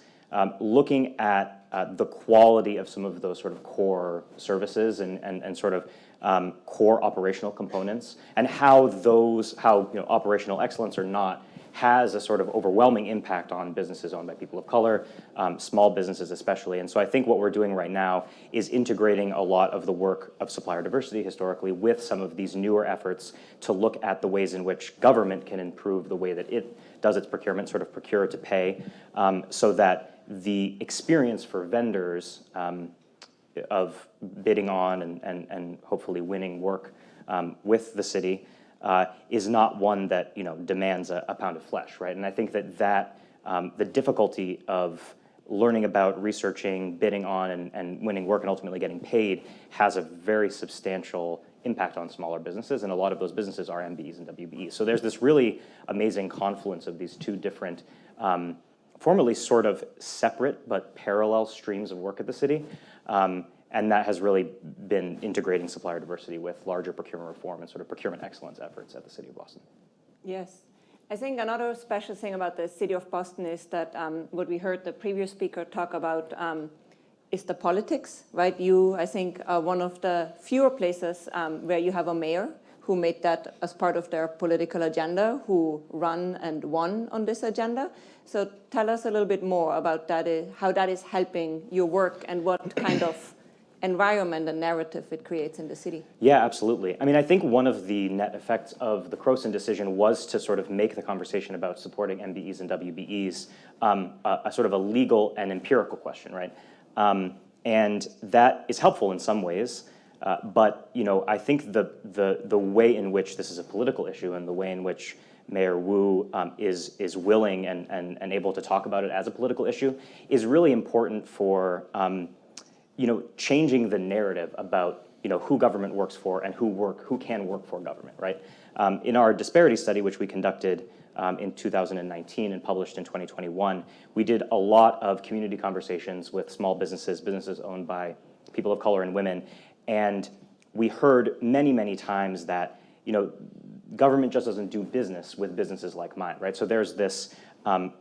looking at the quality of some of those sort of core services and sort of core operational components, and how operational excellence or not has a sort of overwhelming impact on businesses owned by people of color, small businesses especially. And so I think what we're doing right now is integrating a lot of the work of supplier diversity historically with some of these newer efforts to look at the ways in which government can improve the way that it does its procurement, sort of procure to pay, so that the experience for vendors of bidding on and hopefully winning work with the city is not one that demands a pound of flesh, right? And I think that the difficulty of learning about researching, bidding on, and winning work and ultimately getting paid has a very substantial impact on smaller businesses, and a lot of those businesses are MBEs and WBEs. So there's this really amazing confluence of these two different, formerly sort of separate but parallel streams of work at the city. And that has really been integrating supplier diversity with larger procurement reform and sort of procurement excellence efforts at the City of Boston. Yes. I think another special thing about the City of Boston is that what we heard the previous speaker talk about is the politics, right? You, I think, are one of the fewer places where you have a mayor who made that as part of their political agenda, who ran and won on this agenda. So tell us a little bit more about that, how that is helping your work and what kind of environment and narrative it creates in the city. Yeah, absolutely. I mean, I think one of the net effects of the Croson decision was to sort of make the conversation about supporting MBEs and WBEs a sort of a legal and empirical question, right? And that is helpful in some ways, but I think the way in which this is a political issue and the way in which Mayor Wu is willing and able to talk about it as a political issue is really important for changing the narrative about who government works for and who can work for government, right? In our disparity study, which we conducted in 2019 and published in 2021, we did a lot of community conversations with small businesses owned by people of color and women, and we heard many, many times that government just doesn't do business with businesses like mine, right? So there's this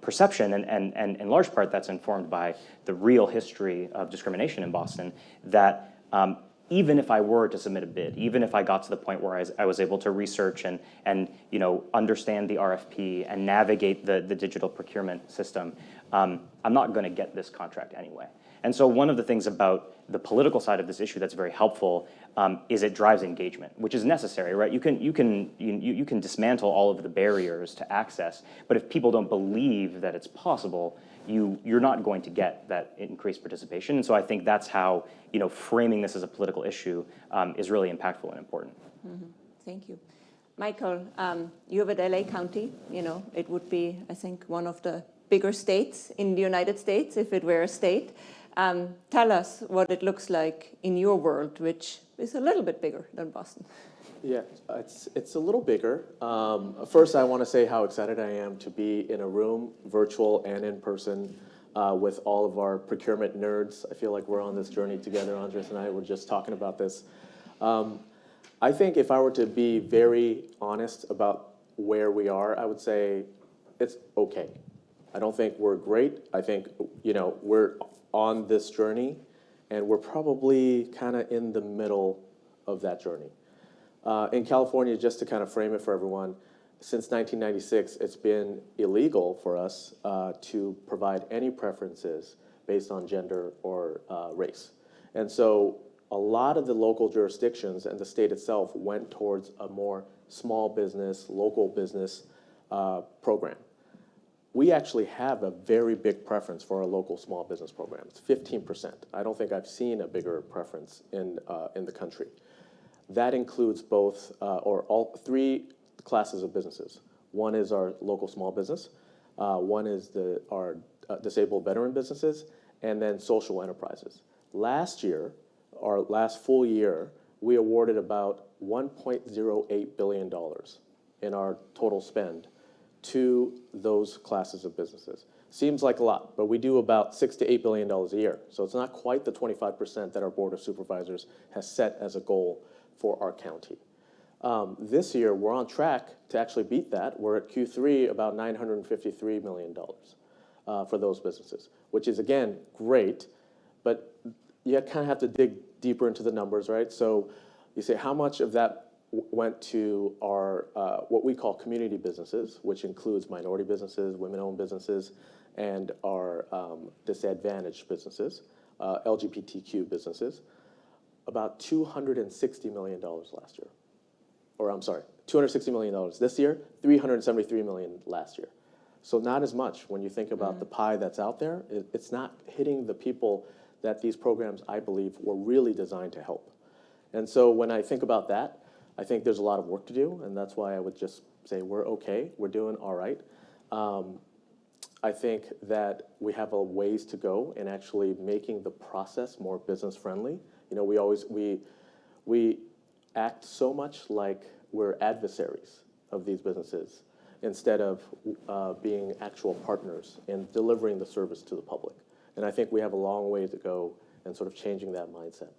perception, and in large part that's informed by the real history of discrimination in Boston, that even if I were to submit a bid, even if I got to the point where I was able to research and understand the RFP and navigate the digital procurement system, I'm not going to get this contract anyway. And so one of the things about the political side of this issue that's very helpful is it drives engagement, which is necessary, right? You can dismantle all of the barriers to access, but if people don't believe that it's possible, you're not going to get that increased participation. And so I think that's how framing this as a political issue is really impactful and important. Mm-hmm. Thank you. Michael, you have at LA County, it would be, I think, one of the bigger states in the United States if it were a state. Tell us what it looks like in your world, which is a little bit bigger than Boston. Yeah, it's a little bigger. First, I want to say how excited I am to be in a room, virtual and in person, with all of our procurement nerds. I feel like we're on this journey together. Andres and I were just talking about this. I think if I were to be very honest about where we are, I would say it's okay. I don't think we're great. I think, we're on this journey, and we're probably kind of in the middle of that journey. In California, just to kind of frame it for everyone, since 1996, it's been illegal for us to provide any preferences based on gender or race. And so a lot of the local jurisdictions and the state itself went towards a more small business, local business program. We actually have a very big preference for our local small business program. It's 15%. I don't think I've seen a bigger preference in the country. That includes both, or all three classes of businesses. One is our local small business, one is our disabled veteran businesses, and then social enterprises. Last year, our last full year, we awarded about $1.08 billion in our total spend to those classes of businesses. Seems like a lot, but we do about $6 to $8 billion a year. So it's not quite the 25% that our Board of Supervisors has set as a goal for our county. This year, we're on track to actually beat that. We're at Q3 about $953 million for those businesses, which is, again, great, but you kind of have to dig deeper into the numbers, right? So you say, how much of that went to our, what we call community businesses, which includes minority businesses, women-owned businesses, and our disadvantaged businesses, LGBTQ businesses, about $260 million last year. Or I'm sorry, $260 million this year, $373 million last year. So not as much when you think about the pie that's out there. It's not hitting the people that these programs, I believe, were really designed to help. And so when I think about that, I think there's a lot of work to do, and that's why I would just say we're okay, we're doing all right. I think that we have a ways to go in actually making the process more business friendly. You know, we act so much like we're adversaries of these businesses instead of being actual partners in delivering the service to the public. And I think we have a long way to go in sort of changing that mindset.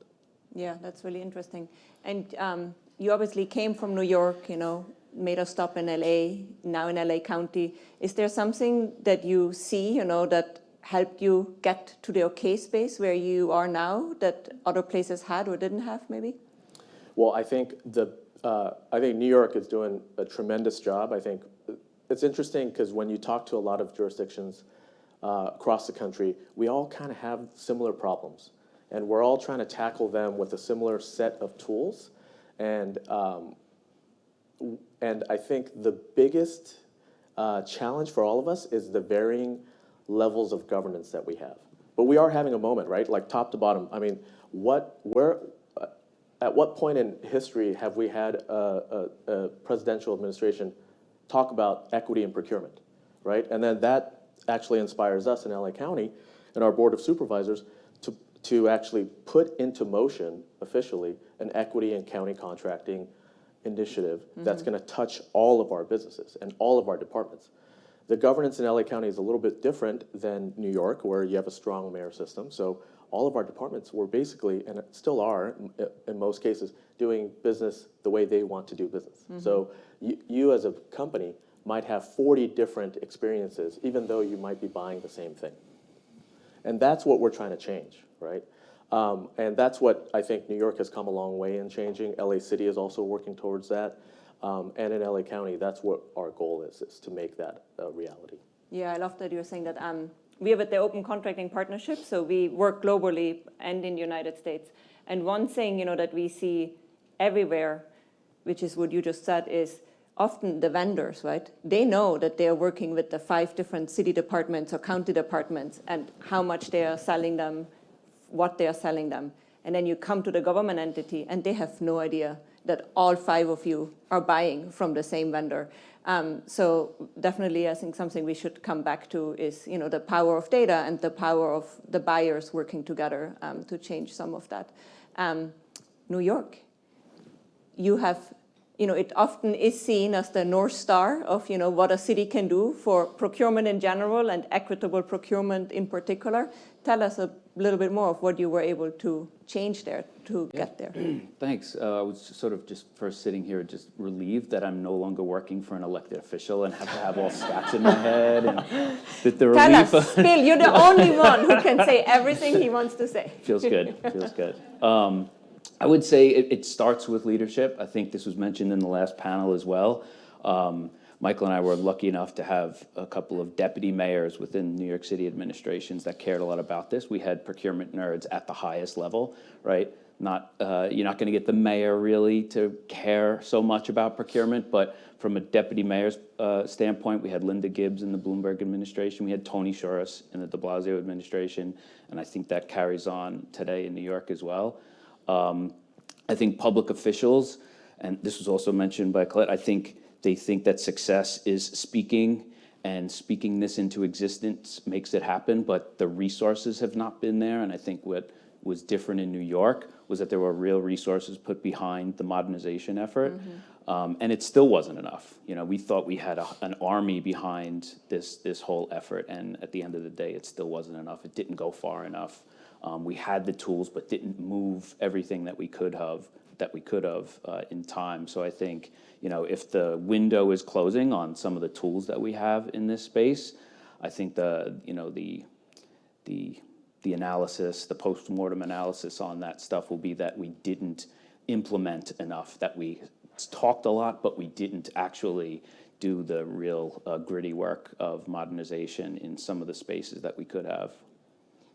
Yeah, that's really interesting. And you obviously came from New York, you know, made a stop in LA, now in LA County. Is there something that you see, you know, that helped you get to the okay space where you are now that other places had or didn't have, maybe? Well, I think New York is doing a tremendous job. I think it's interesting because when you talk to a lot of jurisdictions across the country, we all kind of have similar problems, and we're all trying to tackle them with a similar set of tools. And I think the biggest challenge for all of us is the varying levels of governance that we have. But we are having a moment, right? Like top to bottom. I mean, at what point in history have we had a presidential administration talk about equity in procurement, right? And then that actually inspires us in LA County and our Board of Supervisors to actually put into motion officially an equity in county contracting initiative that's going to touch all of our businesses and all of our departments. The governance in LA County is a little bit different than New York, where you have a strong mayor system. So all of our departments were basically, and still are in most cases, doing business the way they want to do business. So you as a company might have 40 different experiences, even though you might be buying the same thing. And that's what we're trying to change, right? And that's what I think New York has come a long way in changing. LA City is also working towards that. And in LA County, that's what our goal is to make that a reality. Yeah, I love that you're saying that. We have the Open Contracting Partnership, so we work globally and in the United States. And one thing, you know, that we see everywhere, which is what you just said, is often the vendors, right? They know that they are working with the 5 different city departments or county departments and how much they are selling them, what they are selling them. And then you come to the government entity and they have no idea that all 5 of you are buying from the same vendor. So definitely, I think something we should come back to is, you know, the power of data and the power of the buyers working together to change some of that. New York, you have, you know, it often is seen as the North Star of, you know, what a city can do for procurement in general and equitable procurement in particular. Tell us a little bit more of what you were able to change there to get there. Thanks. I was sort of just first sitting here just relieved that I'm no longer working for an elected official and have to have all stats in my head. And that the Tell relief us, Bill, you're the only one who can say everything he wants to say. Feels good, feels good. I would say it starts with leadership. I think this was mentioned in the last panel as well. Michael and I were lucky enough to have a couple of deputy mayors within New York City administrations that cared a lot about this. We had procurement nerds at the highest level, right? you're not going to get the mayor really to care so much about procurement, but from a deputy mayor's standpoint, we had Linda Gibbs in the Bloomberg administration, we had Tony Shorris in the de Blasio administration, and I think that carries on today in New York as well. I think public officials, and this was also mentioned by Colette, I think they think that success is speaking, and speaking this into existence makes it happen, but the resources have not been there, and I think what was different in New York was that there were real resources put behind the modernization effort, and it still wasn't enough. You know, we thought we had an army behind this whole effort, and at the end of the day, it still wasn't enough. It didn't go far enough. We had the tools, but didn't move everything that we could have in time. So I think, you know, if the window is closing on some of the tools that we have in this space, I think the analysis, the post-mortem analysis on that stuff will be that we didn't implement enough, that we talked a lot, but we didn't actually do the real gritty work of modernization in some of the spaces that we could have.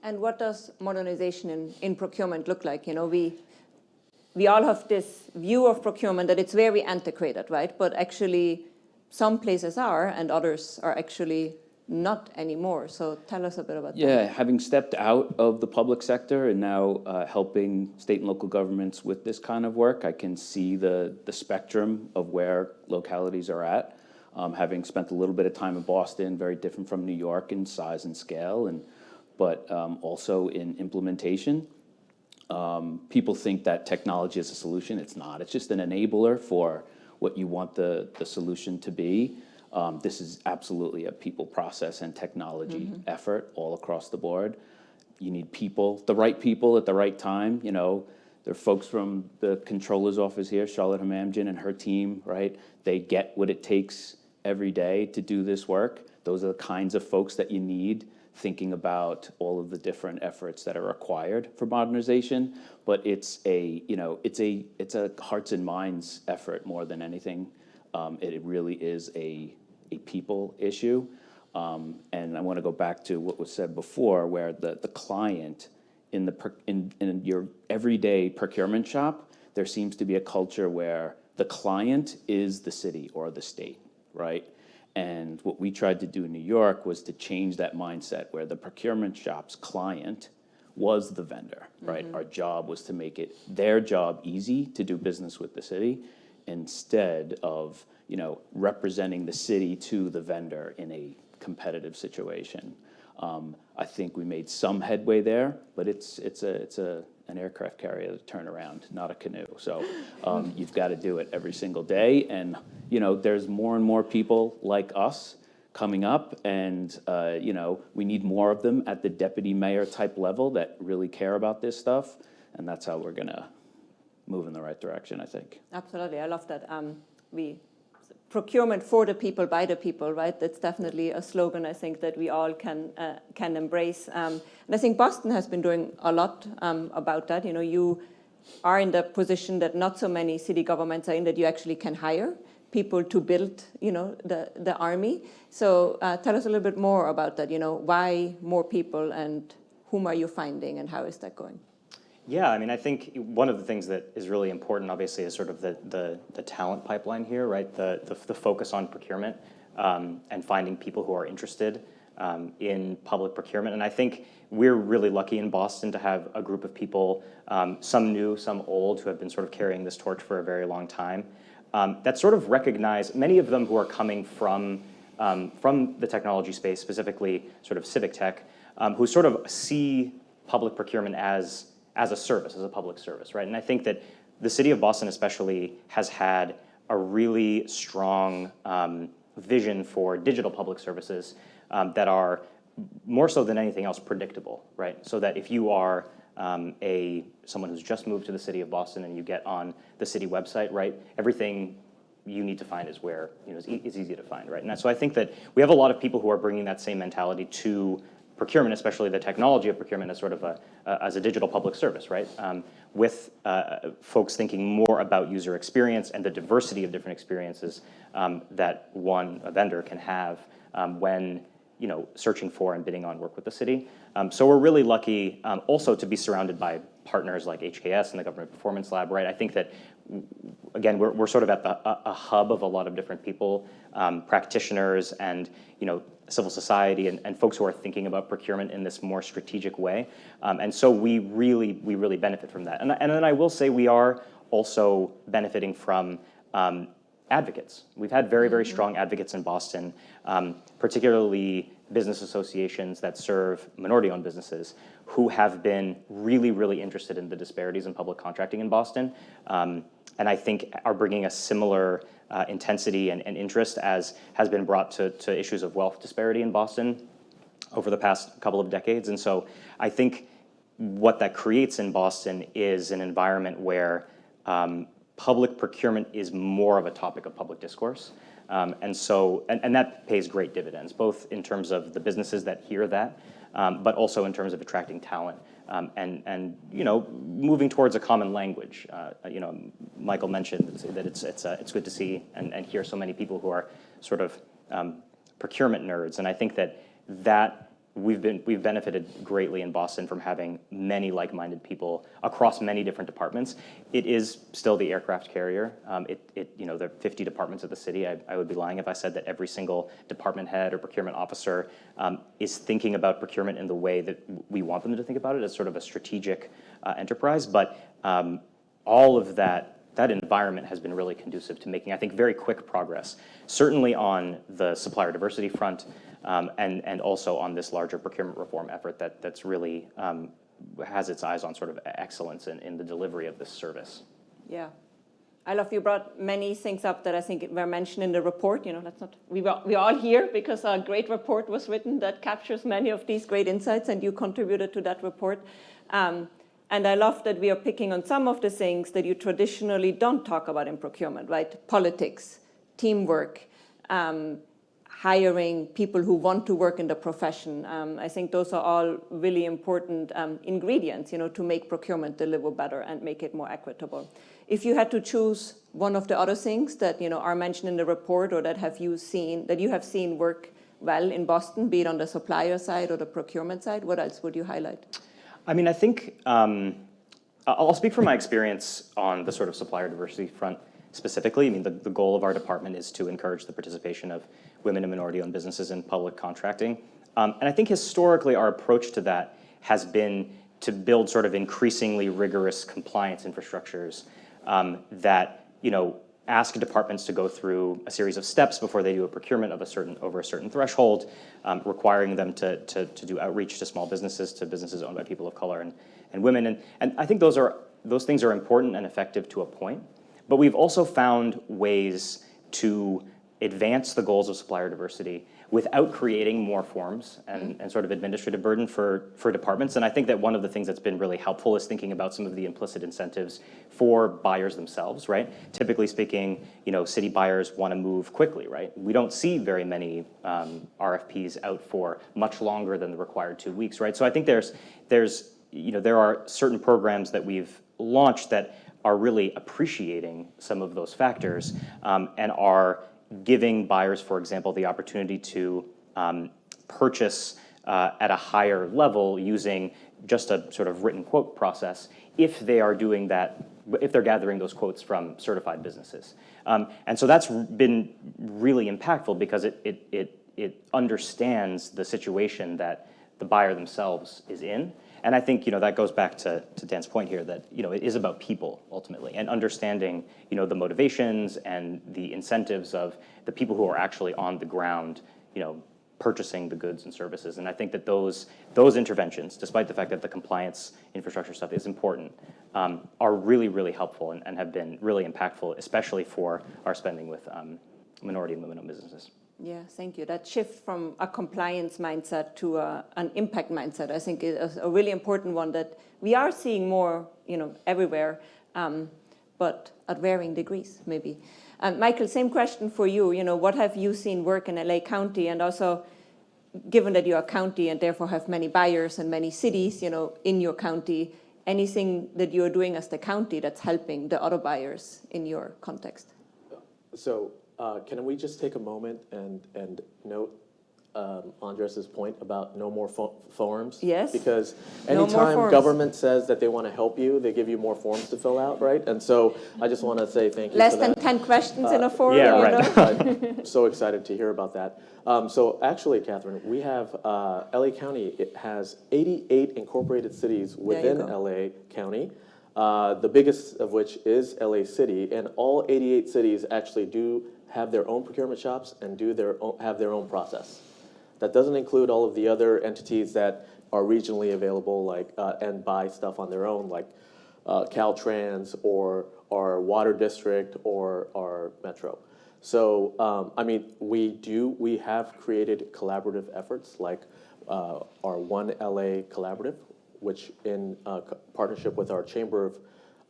And what does modernization in procurement look like? You know, we all have this view of procurement that it's very antiquated, right? But actually, some places are, and others are actually not anymore. So tell us a bit about that. Yeah, having stepped out of the public sector and now helping state and local governments with this kind of work, I can see the spectrum of where localities are at. Having spent a little bit of time in Boston, very different from New York in size and scale, but also in implementation. People think that technology is a solution. It's not. It's just an enabler for what you want the solution to be. This is absolutely a people, process, and technology effort all across the board. You need people, the right people at the right time. You know, there are folks from the controller's office here, Charlotte Hamamjian and her team, right? They get what it takes every day to do this work. Those are the kinds of folks that you need, thinking about all of the different efforts that are required for modernization. But it's a hearts and minds effort more than anything. It really is a people issue. And I want to go back to what was said before, where the client in your everyday procurement shop, there seems to be a culture where the client is the city or the state, right? And what we tried to do in New York was to change that mindset where the procurement shop's client was the vendor, right? Our job was to make it their job easy to do business with the city instead of, you know, representing the city to the vendor in a competitive situation. I think we made some headway there, but it's an aircraft carrier to turn around, not a canoe. So you've got to do it every single day. And, you know, there's more and more people like us coming up, and, you know, we need more of them at the deputy mayor type level that really care about this stuff. And that's how we're going to move in the right direction, I think. Absolutely. I love that. Procurement for the people, by the people, right? That's definitely a slogan I think that we all can embrace. And I think Boston has been doing a lot about that. You know, you are in the position that not so many city governments are in, that you actually can hire people to build, you know, the army. So tell us a little bit more about that. You know, why more people, and whom are you finding, and how is that going? Yeah, I mean, I think one of the things that is really important, obviously, is sort of the talent pipeline here, right? The focus on procurement and finding people who are interested in public procurement. And I think we're really lucky in Boston to have a group of people, some new, some old, who have been sort of carrying this torch for a very long time, that sort of recognize, many of them who are coming from the technology space, specifically sort of civic tech, who sort of see public procurement as a service, as a public service, right? And I think that the city of Boston especially has had a really strong vision for digital public services that are more so than anything else predictable, right? So that if you are someone who's just moved to the city of Boston and you get on the city website, right, everything you need to find is where, you know, is easy to find, right? And so I think that we have a lot of people who are bringing that same mentality to procurement, especially the technology of procurement, as sort of as a digital public service, right? With folks thinking more about user experience and the diversity of different experiences that a vendor can have when, you know, searching for and bidding on work with the city. So we're really lucky also to be surrounded by partners like HKS and the Government Performance Lab, right? I think that, again, we're sort of at a hub of a lot of different people, practitioners and, civil society and folks who are thinking about procurement in this more strategic way. And so we really benefit from that. And then I will say we are also benefiting from advocates. We've had very strong advocates in Boston, particularly business associations that serve minority-owned businesses who have been really interested in the disparities in public contracting in Boston, and I think are bringing a similar intensity and interest as has been brought to issues of wealth disparity in Boston over the past couple of decades. And so I think what that creates in Boston is an environment where public procurement is more of a topic of public discourse. And that pays great dividends, both in terms of the businesses that hear that, but also in terms of attracting talent and moving towards a common language. Michael mentioned that it's good to see and hear so many people who are sort of procurement nerds, and I think that we've benefited greatly in Boston from having many like-minded people across many different departments. It is still the aircraft carrier. There are 50 departments of the city. I would be lying if I said that every single department head or procurement officer is thinking about procurement in the way that we want them to think about it, as sort of a strategic enterprise. But all of that environment has been really conducive to making, I think, very quick progress, certainly on the supplier diversity front, and also on this larger procurement reform effort that's really has its eyes on sort of excellence in the delivery of this service. Yeah. I love you brought many things up that I think were mentioned in the report. That's not, we're all here because a great report was written that captures many of these great insights, and you contributed to that report. And I love that we are picking on some of the things that you traditionally don't talk about in procurement, right? Politics, teamwork, hiring people who want to work in the profession. I think those are all really important ingredients, to make procurement deliver better and make it more equitable. If you had to choose one of the other things that are mentioned in the report or that you have seen work well in Boston, be it on the supplier side or the procurement side, what else would you highlight? I mean, I think I'll speak from my experience on the sort of supplier diversity front specifically. I mean, the goal of our department is to encourage the participation of women and minority-owned businesses in public contracting. And I think historically our approach to that has been to build sort of increasingly rigorous compliance infrastructures that ask departments to go through a series of steps before they do a procurement of over a certain threshold, requiring them to do outreach to small businesses, to businesses owned by people of color and women. And I think those things are important and effective to a point. But we've also found ways to advance the goals of supplier diversity without creating more forms and sort of administrative burden for departments. And I think that one of the things that's been really helpful is thinking about some of the implicit incentives for buyers themselves, right? Typically speaking, city buyers want to move quickly, right? We don't see very many RFPs out for much longer than the required 2 weeks, right? So I think there are certain programs that we've launched that are really appreciating some of those factors and are giving buyers, for example, the opportunity to purchase at a higher level using just a sort of written quote process if they are doing that, if they're gathering those quotes from certified businesses. And so that's been really impactful because it understands the situation that the buyer themselves is in. And I think that goes back to Dan's point here that it is about people ultimately and understanding the motivations and the incentives of the people who are actually on the ground purchasing the goods and services. And I think that those interventions, despite the fact that the compliance infrastructure stuff is important, are really helpful and have been really impactful, especially for our spending with minority and women-owned businesses. Yeah, thank you. That shift from a compliance mindset to an impact mindset, I think, is a really important one that we are seeing more, everywhere, but at varying degrees, maybe. Michael, same question for you. What have you seen work in LA County, and also, given that you're a county and therefore have many buyers and many cities, in your county, anything that you're doing as the county that's helping the other buyers in your context? So. Can we just take a moment and note Andres's point about no more forms. Yes. Because No more anytime forms. government says that they want to help you, they give you more forms to fill out, right? And so I just want to say thank you Less for than that. 10 questions in a form, yeah, you right. know? I'm so excited to hear about that. So actually, Catherine, we have, LA County, it has 88 incorporated cities within go. LA County, the biggest of which is LA City, and all 88 cities actually do have their own procurement shops and have their own process. That doesn't include all of the other entities that are regionally available, like, and buy stuff on their own, like Caltrans or our Water District or our Metro. So, I mean, we have created collaborative efforts like our One LA Collaborative, which in partnership with our Chamber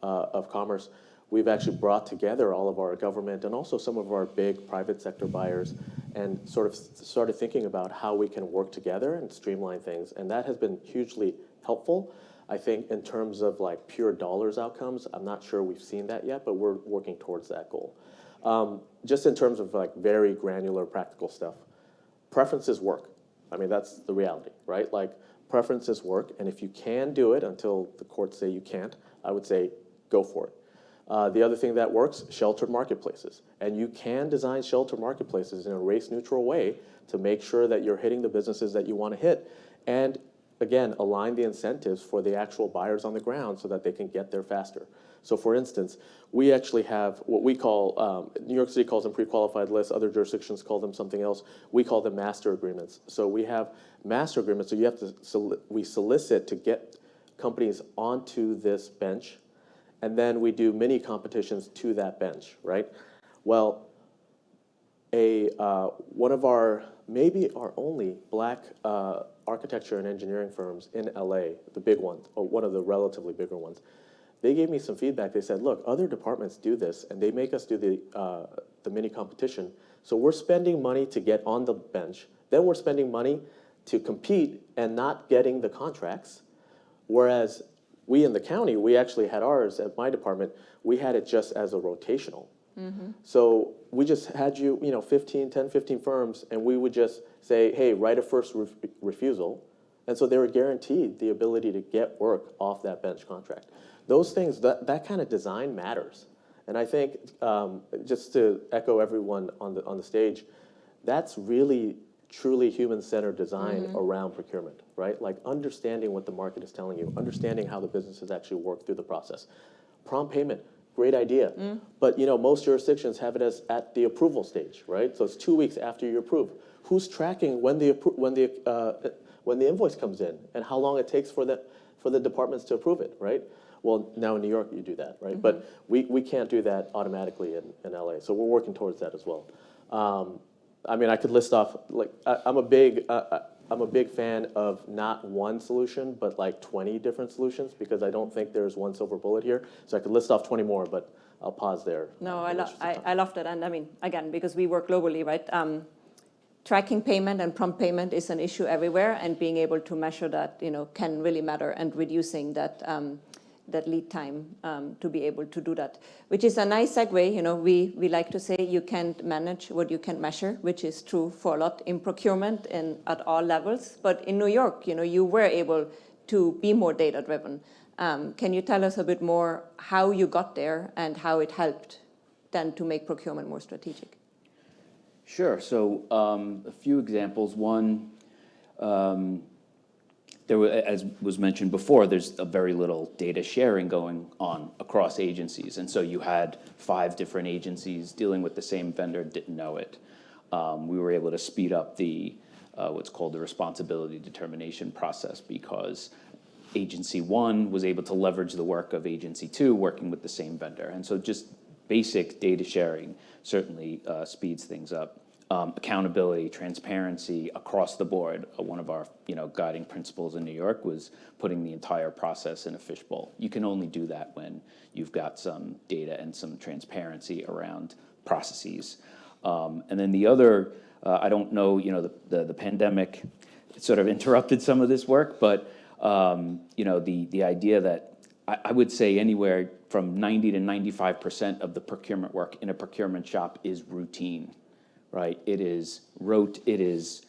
of Commerce, we've actually brought together all of our government and also some of our big private sector buyers and sort of started thinking about how we can work together and streamline things. And that has been hugely helpful. I think in terms of like pure dollars outcomes, I'm not sure we've seen that yet, but we're working towards that goal. Just in terms of like very granular practical stuff, preferences work. I mean, that's the reality, right? Like preferences work, and if you can do it until the courts say you can't, I would say go for it. The other thing that works, sheltered marketplaces. And you can design sheltered marketplaces in a race-neutral way to make sure that you're hitting the businesses that you want to hit. And again, align the incentives for the actual buyers on the ground so that they can get there faster. So for instance, we actually have what we call, New York City calls them pre-qualified lists, other jurisdictions call them something else. We call them master agreements. So we have master agreements, so you have to, we solicit to get companies onto this bench, and then we do mini competitions to that bench, right? Well, one of our, maybe our only black architecture and engineering firms in LA, the big one, or one of the relatively bigger ones, they gave me some feedback. They said, look, other departments do this, and they make us do the mini competition. So we're spending money to get on the bench. Then we're spending money to compete and not getting the contracts. Whereas we in the county, we actually had ours at my department, we had it just as a rotational. So we just had 10, 15 firms, and we would just say, hey, write a first refusal. And so they were guaranteed the ability to get work off that bench contract. Those things, that kind of design matters. And I think, just to echo everyone on the stage, that's really truly human-centered design around procurement, right? Like understanding what the market is telling you, understanding how the businesses actually work through the process. Prompt payment, great idea. But most jurisdictions have it as at the approval stage, right? So it's 2 weeks after you approve. Who's tracking when the invoice comes in and how long it takes for the departments to approve it, right? Well, now in New York you do that, right? But we can't do that automatically in LA. So we're working towards that as well. I mean, I could list off, like, I'm a big fan of not one solution, but like 20 different solutions, because I don't think there's one silver bullet here. So I could list off 20 more, but I'll pause there. No, I love that. And I mean, again, because we work globally, right? Tracking payment and prompt payment is an issue everywhere, and being able to measure that, can really matter, and reducing that lead time to be able to do that, which is a nice segue. We like to say you can't manage what you can't measure, which is true for a lot in procurement and at all levels. But in New York, you were able to be more data driven. Can you tell us a bit more how you got there and how it helped then to make procurement more strategic? Sure. So a few examples. One, there were, as was mentioned before, there's a very little data sharing going on across agencies. And so you had 5 different agencies dealing with the same vendor, didn't know it. We were able to speed up the what's called the responsibility determination process, because agency 1 was able to leverage the work of agency 2 working with the same vendor. And so just basic data sharing certainly speeds things up. Accountability, transparency across the board. One of our guiding principles in New York was putting the entire process in a fishbowl. You can only do that when you've got some data and some transparency around processes. And then the other, I don't know, the pandemic sort of interrupted some of this work, but the idea that I would say anywhere from 90 to 95% of the procurement work in a procurement shop is routine. Right, it is rote. It is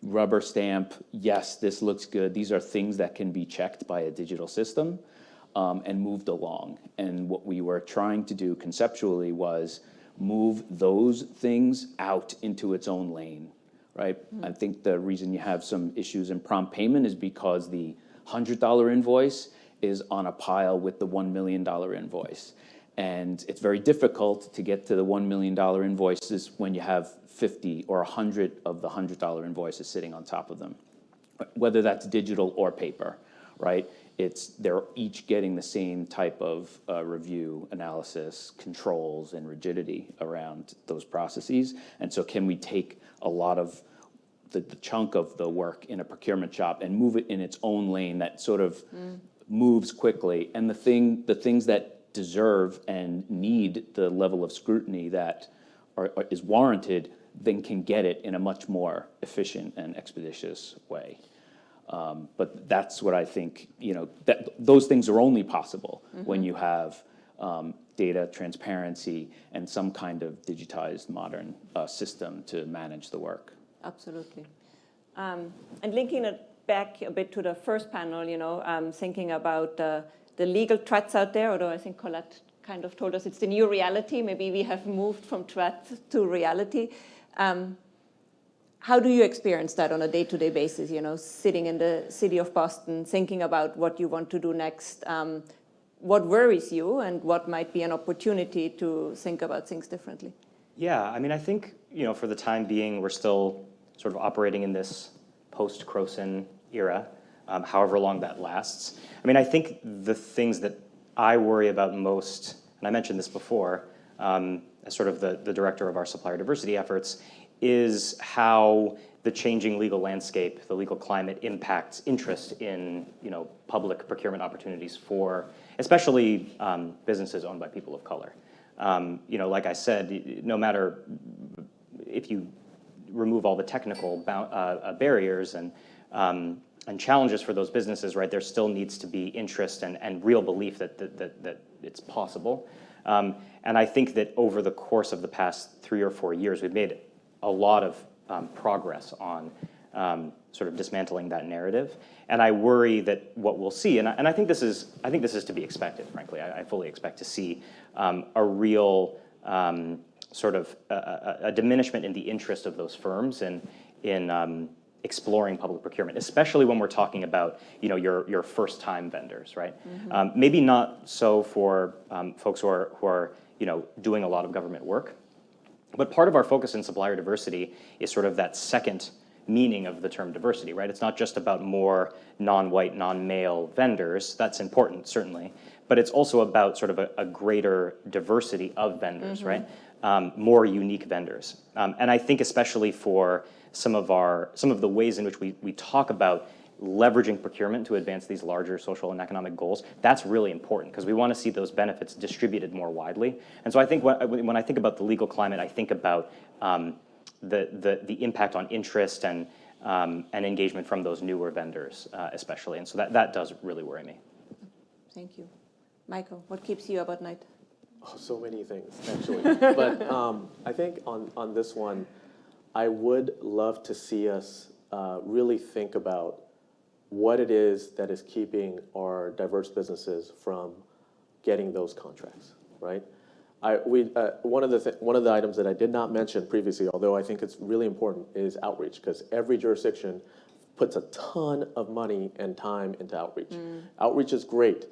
rubber stamp, yes, this looks good. These are things that can be checked by a digital system and moved along. And what we were trying to do conceptually was move those things out into its own lane, right? I think the reason you have some issues in prompt payment is because the $100 invoice is on a pile with the $1 million invoice. And it's very difficult to get to the $1 million invoices when you have 50 or 100 of the $100 invoices sitting on top of them, whether that's digital or paper, right? They're each getting the same type of review, analysis, controls, and rigidity around those processes. And so can we take a lot of the chunk of the work in a procurement shop and move it in its own lane that sort of moves quickly? And the things that deserve and need the level of scrutiny that is warranted, then can get it in a much more efficient and expeditious way. But that's what I think, that those things are only possible when you have data transparency and some kind of digitized modern system to manage the work. Absolutely. And linking it back a bit to the first panel, thinking about the legal threats out there, although I think Colette kind of told us it's the new reality. Maybe we have moved from threat to reality. How do you experience that on a day-to-day basis, sitting in the city of Boston, thinking about what you want to do next? What worries you, and what might be an opportunity to think about things differently? Yeah, I mean, I think, for the time being, we're still sort of operating in this post-Croson era, however long that lasts. I mean, I think the things that I worry about most, and I mentioned this before, as sort of the director of our supplier diversity efforts, is how the changing legal landscape, the legal climate impacts interest in, public procurement opportunities for, especially businesses owned by people of color. Like I said, no matter if you remove all the technical barriers and challenges for those businesses, right, there still needs to be interest and real belief that it's possible. And I think that over the course of the past 3 or 4 years, we've made a lot of progress on sort of dismantling that narrative. And I worry that what we'll see, and I think this is to be expected, frankly. I fully expect to see a real sort of a diminishment in the interest of those firms in exploring public procurement, especially when we're talking about your first-time vendors, right? Maybe not so for folks who are doing a lot of government work, but part of our focus in supplier diversity is sort of that second meaning of the term diversity, right? It's not just about more non-white, non-male vendors. That's important, certainly, but it's also about sort of a greater diversity of vendors, right? More unique vendors, and I think especially for some of the ways in which we talk about leveraging procurement to advance these larger social and economic goals, that's really important because we want to see those benefits distributed more widely. And so I think when I think about the legal climate, I think about the impact on interest and engagement from those newer vendors, especially. And so that does really worry me. Thank you. Michael, what keeps you up at night? Oh, so many things, actually. But I think on this one, I would love to see us really think about what it is that is keeping our diverse businesses from getting those contracts, right? One of the items that I did not mention previously, although I think it's really important, is outreach, because every jurisdiction puts a ton of money and time into outreach. Outreach is great,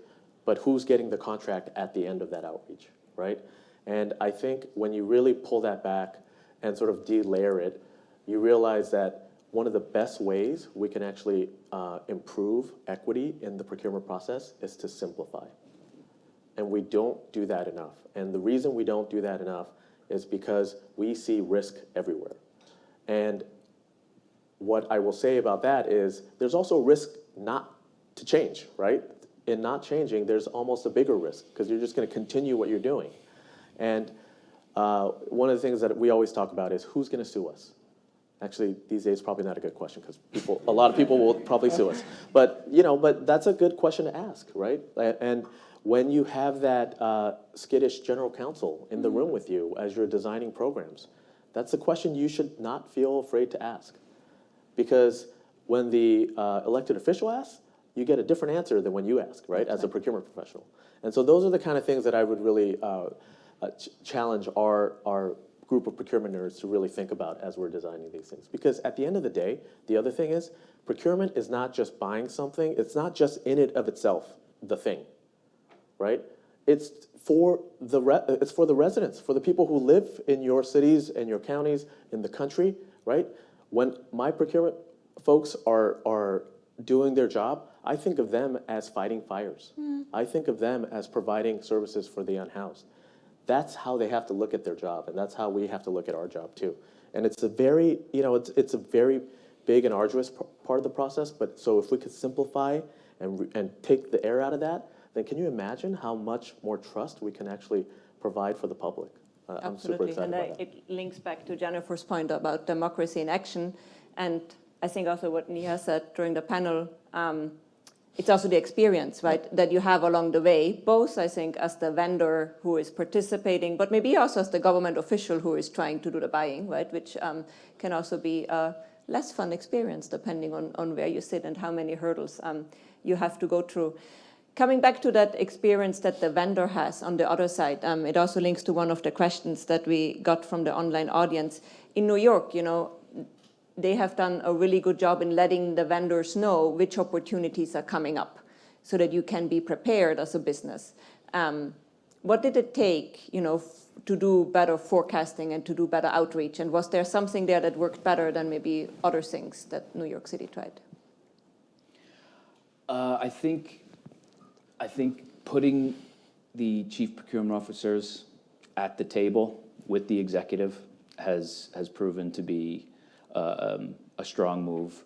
but who's getting the contract at the end of that outreach, right? And I think when you really pull that back and sort of de-layer it, you realize that one of the best ways we can actually improve equity in the procurement process is to simplify. And we don't do that enough. And the reason we don't do that enough is because we see risk everywhere. And what I will say about that is there's also risk not to change, right? In not changing, there's almost a bigger risk because you're just going to continue what you're doing. And one of the things that we always talk about is who's going to sue us? Actually, these days, probably not a good question because a lot of people will probably sue us. But that's a good question to ask, right? And when you have that skittish general counsel in the room with you as you're designing programs, that's a question you should not feel afraid to ask. Because when the elected official asks, you get a different answer than when you ask, right, as a procurement professional. And so those are the kind of things that I would really challenge our group of procurement nerds to really think about as we're designing these things. Because at the end of the day, the other thing is, procurement is not just buying something, it's not just in it of itself, the thing, right? It's for the residents, for the people who live in your cities and your counties, in the country, right? When my procurement folks are doing their job, I think of them as fighting fires. I think of them as providing services for the unhoused. That's how they have to look at their job, and that's how we have to look at our job too. And it's a very, it's a very big and arduous part of the process, but so if we could simplify and take the air out of that, then can you imagine how much more trust we can actually provide for the public? I'm super excited about that. It links back to Jennifer's point about democracy in action, and I think also what Nia said during the panel, it's also the experience, right, that you have along the way, both, I think, as the vendor who is participating, but maybe also as the government official who is trying to do the buying, right, which can also be a less fun experience depending on where you sit and how many hurdles you have to go through. Coming back to that experience that the vendor has on the other side, it also links to one of the questions that we got from the online audience. In New York, they have done a really good job in letting the vendors know which opportunities are coming up so that you can be prepared as a business. What did it take, to do better forecasting and to do better outreach? And was there something there that worked better than maybe other things that New York City tried? I think putting the chief procurement officers at the table with the executive has proven to be a strong move.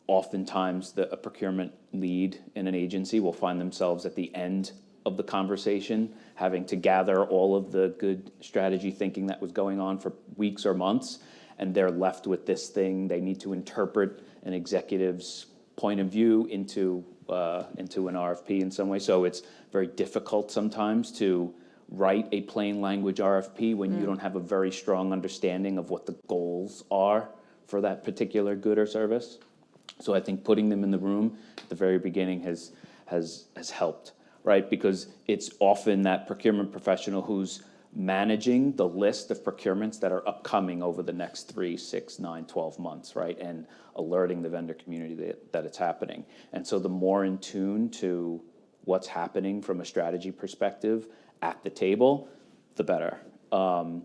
Oftentimes, a procurement lead in an agency will find themselves at the end of the conversation, having to gather all of the good strategy thinking that was going on for weeks or months, and they're left with this thing. They need to interpret an executive's point of view into an RFP in some way. So it's very difficult sometimes to write a plain language RFP when you don't have a very strong understanding of what the goals are for that particular good or service. So I think putting them in the room at the very beginning has helped, right? Because it's often that procurement professional who's managing the list of procurements that are upcoming over the next 3, 6, 9, 12 months, right? And alerting the vendor community that it's happening. And so the more in tune to what's happening from a strategy perspective at the table, the better. And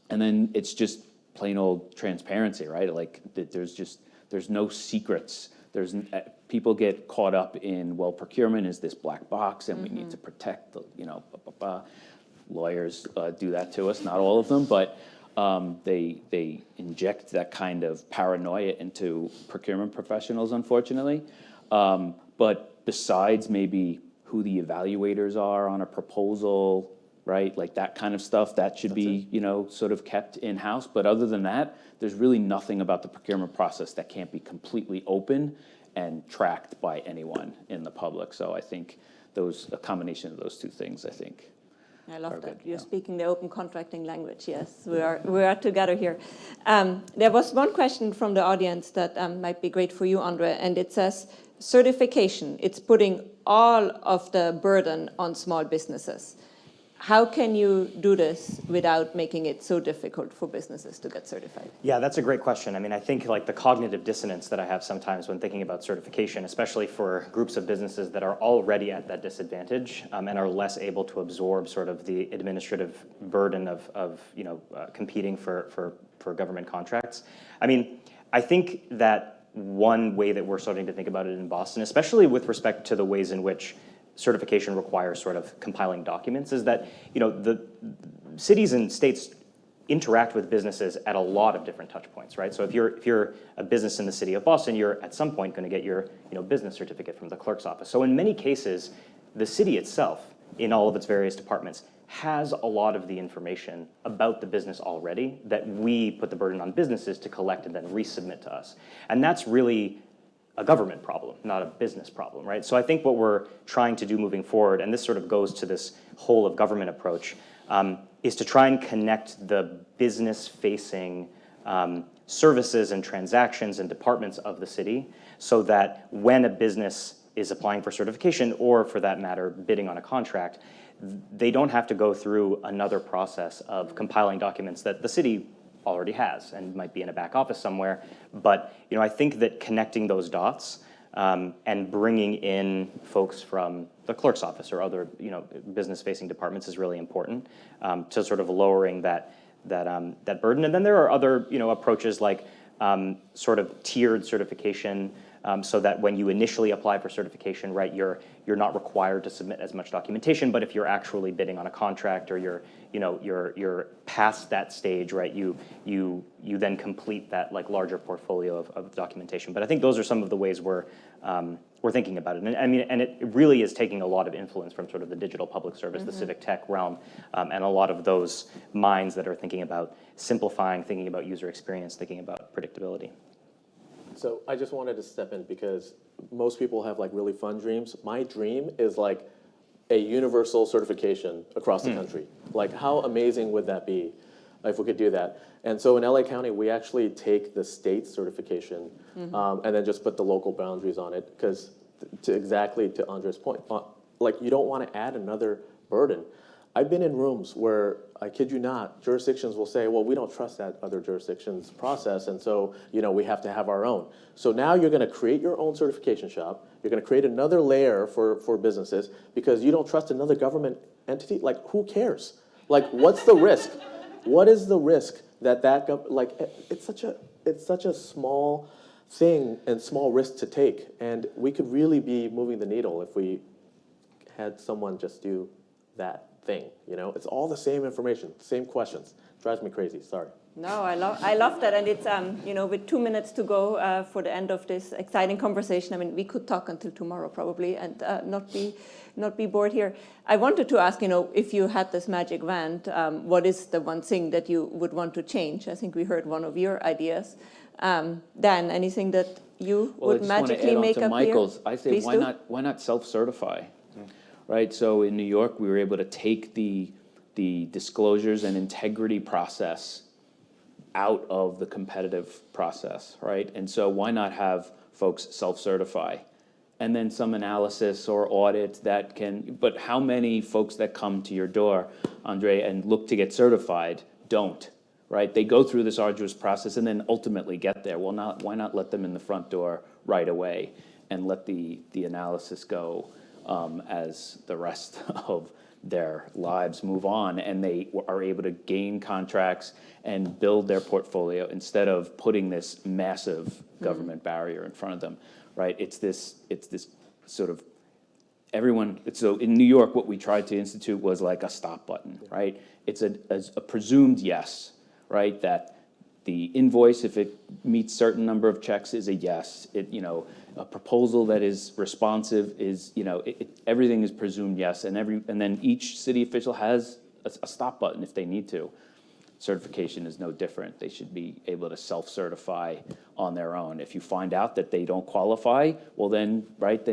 then it's just plain old transparency, right? Like there's no secrets. People get caught up in, well, procurement is this black box and we need to protect the, lawyers do that to us, not all of them, but they inject that kind of paranoia into procurement professionals, unfortunately. But besides maybe who the evaluators are on a proposal, right? Like that kind of stuff, that should be, sort of kept in-house. But other than that, there's really nothing about the procurement process that can't be completely open and tracked by anyone in the public. So I think a combination of those two things, I think. I love that. You're speaking the open contracting language. Yes, we are together here. There was one question from the audience that might be great for you, Andre, and it says, certification, it's putting all of the burden on small businesses. How can you do this without making it so difficult for businesses to get certified? Yeah, that's a great question. I mean, I think like the cognitive dissonance that I have sometimes when thinking about certification, especially for groups of businesses that are already at that disadvantage and are less able to absorb sort of the administrative burden of competing for government contracts. I mean, I think that one way that we're starting to think about it in Boston, especially with respect to the ways in which certification requires sort of compiling documents, is that the cities and states interact with businesses at a lot of different touch points, right? So if you're a business in the city of Boston, you're at some point going to get your business certificate from the clerk's office. So in many cases, the city itself, in all of its various departments, has a lot of the information about the business already that we put the burden on businesses to collect and then resubmit to us. And that's really a government problem, not a business problem, right? So I think what we're trying to do moving forward, and this sort of goes to this whole of government approach, is to try and connect the business-facing services and transactions and departments of the city, so that when a business is applying for certification, or for that matter, bidding on a contract, they don't have to go through another process of compiling documents that the city already has and might be in a back office somewhere. But I think that connecting those dots and bringing in folks from the clerk's office or other business-facing departments is really important to sort of lowering that burden. And then there are other approaches like sort of tiered certification, so that when you initially apply for certification, right, you're not required to submit as much documentation. But if you're actually bidding on a contract, or you're past that stage, right, you then complete that like larger portfolio of documentation. But I think those are some of the ways we're thinking about it. And I mean, and it really is taking a lot of influence from sort of the digital public service, the civic tech realm, and a lot of those minds that are thinking about simplifying, thinking about user experience, thinking about predictability. So I just wanted to step in because most people have like really fun dreams. My dream is like a universal certification across the country. Like how amazing would that be if we could do that? And so in LA County, we actually take the state certification and then just put the local boundaries on it, because to Andre's point, like you don't want to add another burden. I've been in rooms where, I kid you not, jurisdictions will say, well, we don't trust that other jurisdiction's process, and so we have to have our own. So now you're going to create your own certification shop. You're going to create another layer for businesses because you don't trust another government entity. Like, who cares? Like, what's the risk? What is the risk that like, it's such a small thing and small risk to take, and we could really be moving the needle if we had someone just do that thing. It's all the same information, same questions. Drives me crazy. Sorry. No, I love that, and it's with 2 minutes to go for the end of this exciting conversation. I mean, we could talk until tomorrow probably, and not be bored here. I wanted to ask, if you had this magic wand, what is the one thing that you would want to change? I think we heard one of your ideas. Dan, anything that you would magically make up Michael's, here? I say, Please do. why not self-certify? Right, so in New York, we were able to take the disclosures and integrity process out of the competitive process, right? And so why not have folks self-certify? And then some analysis or audit that but how many folks that come to your door, Andre, and look to get certified don't, right? They go through this arduous process and then ultimately get there. Well, why not let them in the front door right away and let the analysis go as the rest of their lives move on, and they are able to gain contracts and build their portfolio instead of putting this massive government barrier in front of them, right? It's this sort of everyone. So in New York, what we tried to institute was like a stop button, right? It's a presumed yes, right? That the invoice, if it meets certain number of checks, is a yes. A proposal that is responsive is, everything is presumed yes, and then each city official has a stop button if they need to. Certification is no different. They should be able to self-certify on their own. If you find out that they don't qualify, well then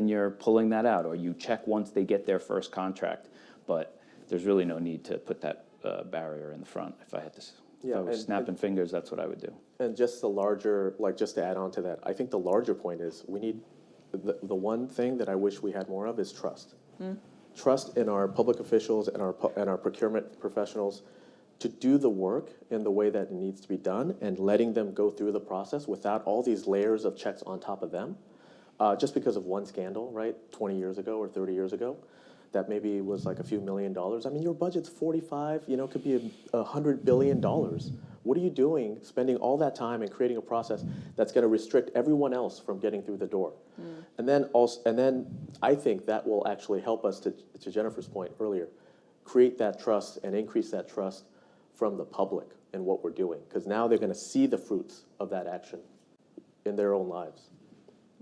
you're pulling that out, or you check once they get their first contract. But there's really no need to put that barrier in the front. If I was snapping fingers, that's what I would do. And just the larger, just to add on to that, I think the larger point is we need, the one thing that I wish we had more of is trust. Trust in our public officials and our procurement professionals to do the work in the way that it needs to be done, and letting them go through the process without all these layers of checks on top of them, just because of one scandal, right, 20 years ago or 30 years ago. That maybe was like a few $1 million. I mean, your budget's 45, could be $100 billion. What are you doing spending all that time and creating a process that's going to restrict everyone else from getting through the door? And then I think that will actually help us, to Jennifer's point earlier, create that trust and increase that trust from the public in what we're doing, because now they're going to see the fruits of that action in their own lives.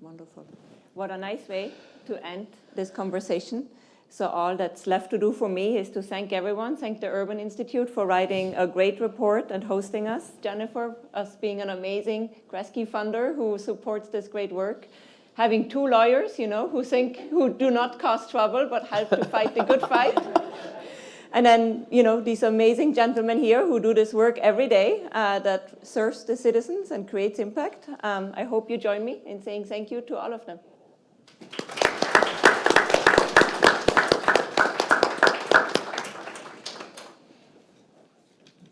Wonderful. What a nice way to end this conversation. So all that's left to do for me is to thank everyone, thank the Urban Institute for writing a great report and hosting us, Jennifer, us being an amazing Kresge funder who supports this great work, having two lawyers, who do not cause trouble but help to fight the good fight. And then, these amazing gentlemen here who do this work every day that serves the citizens and creates impact. I hope you join me in saying thank you to all of them.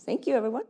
Thank you, everyone.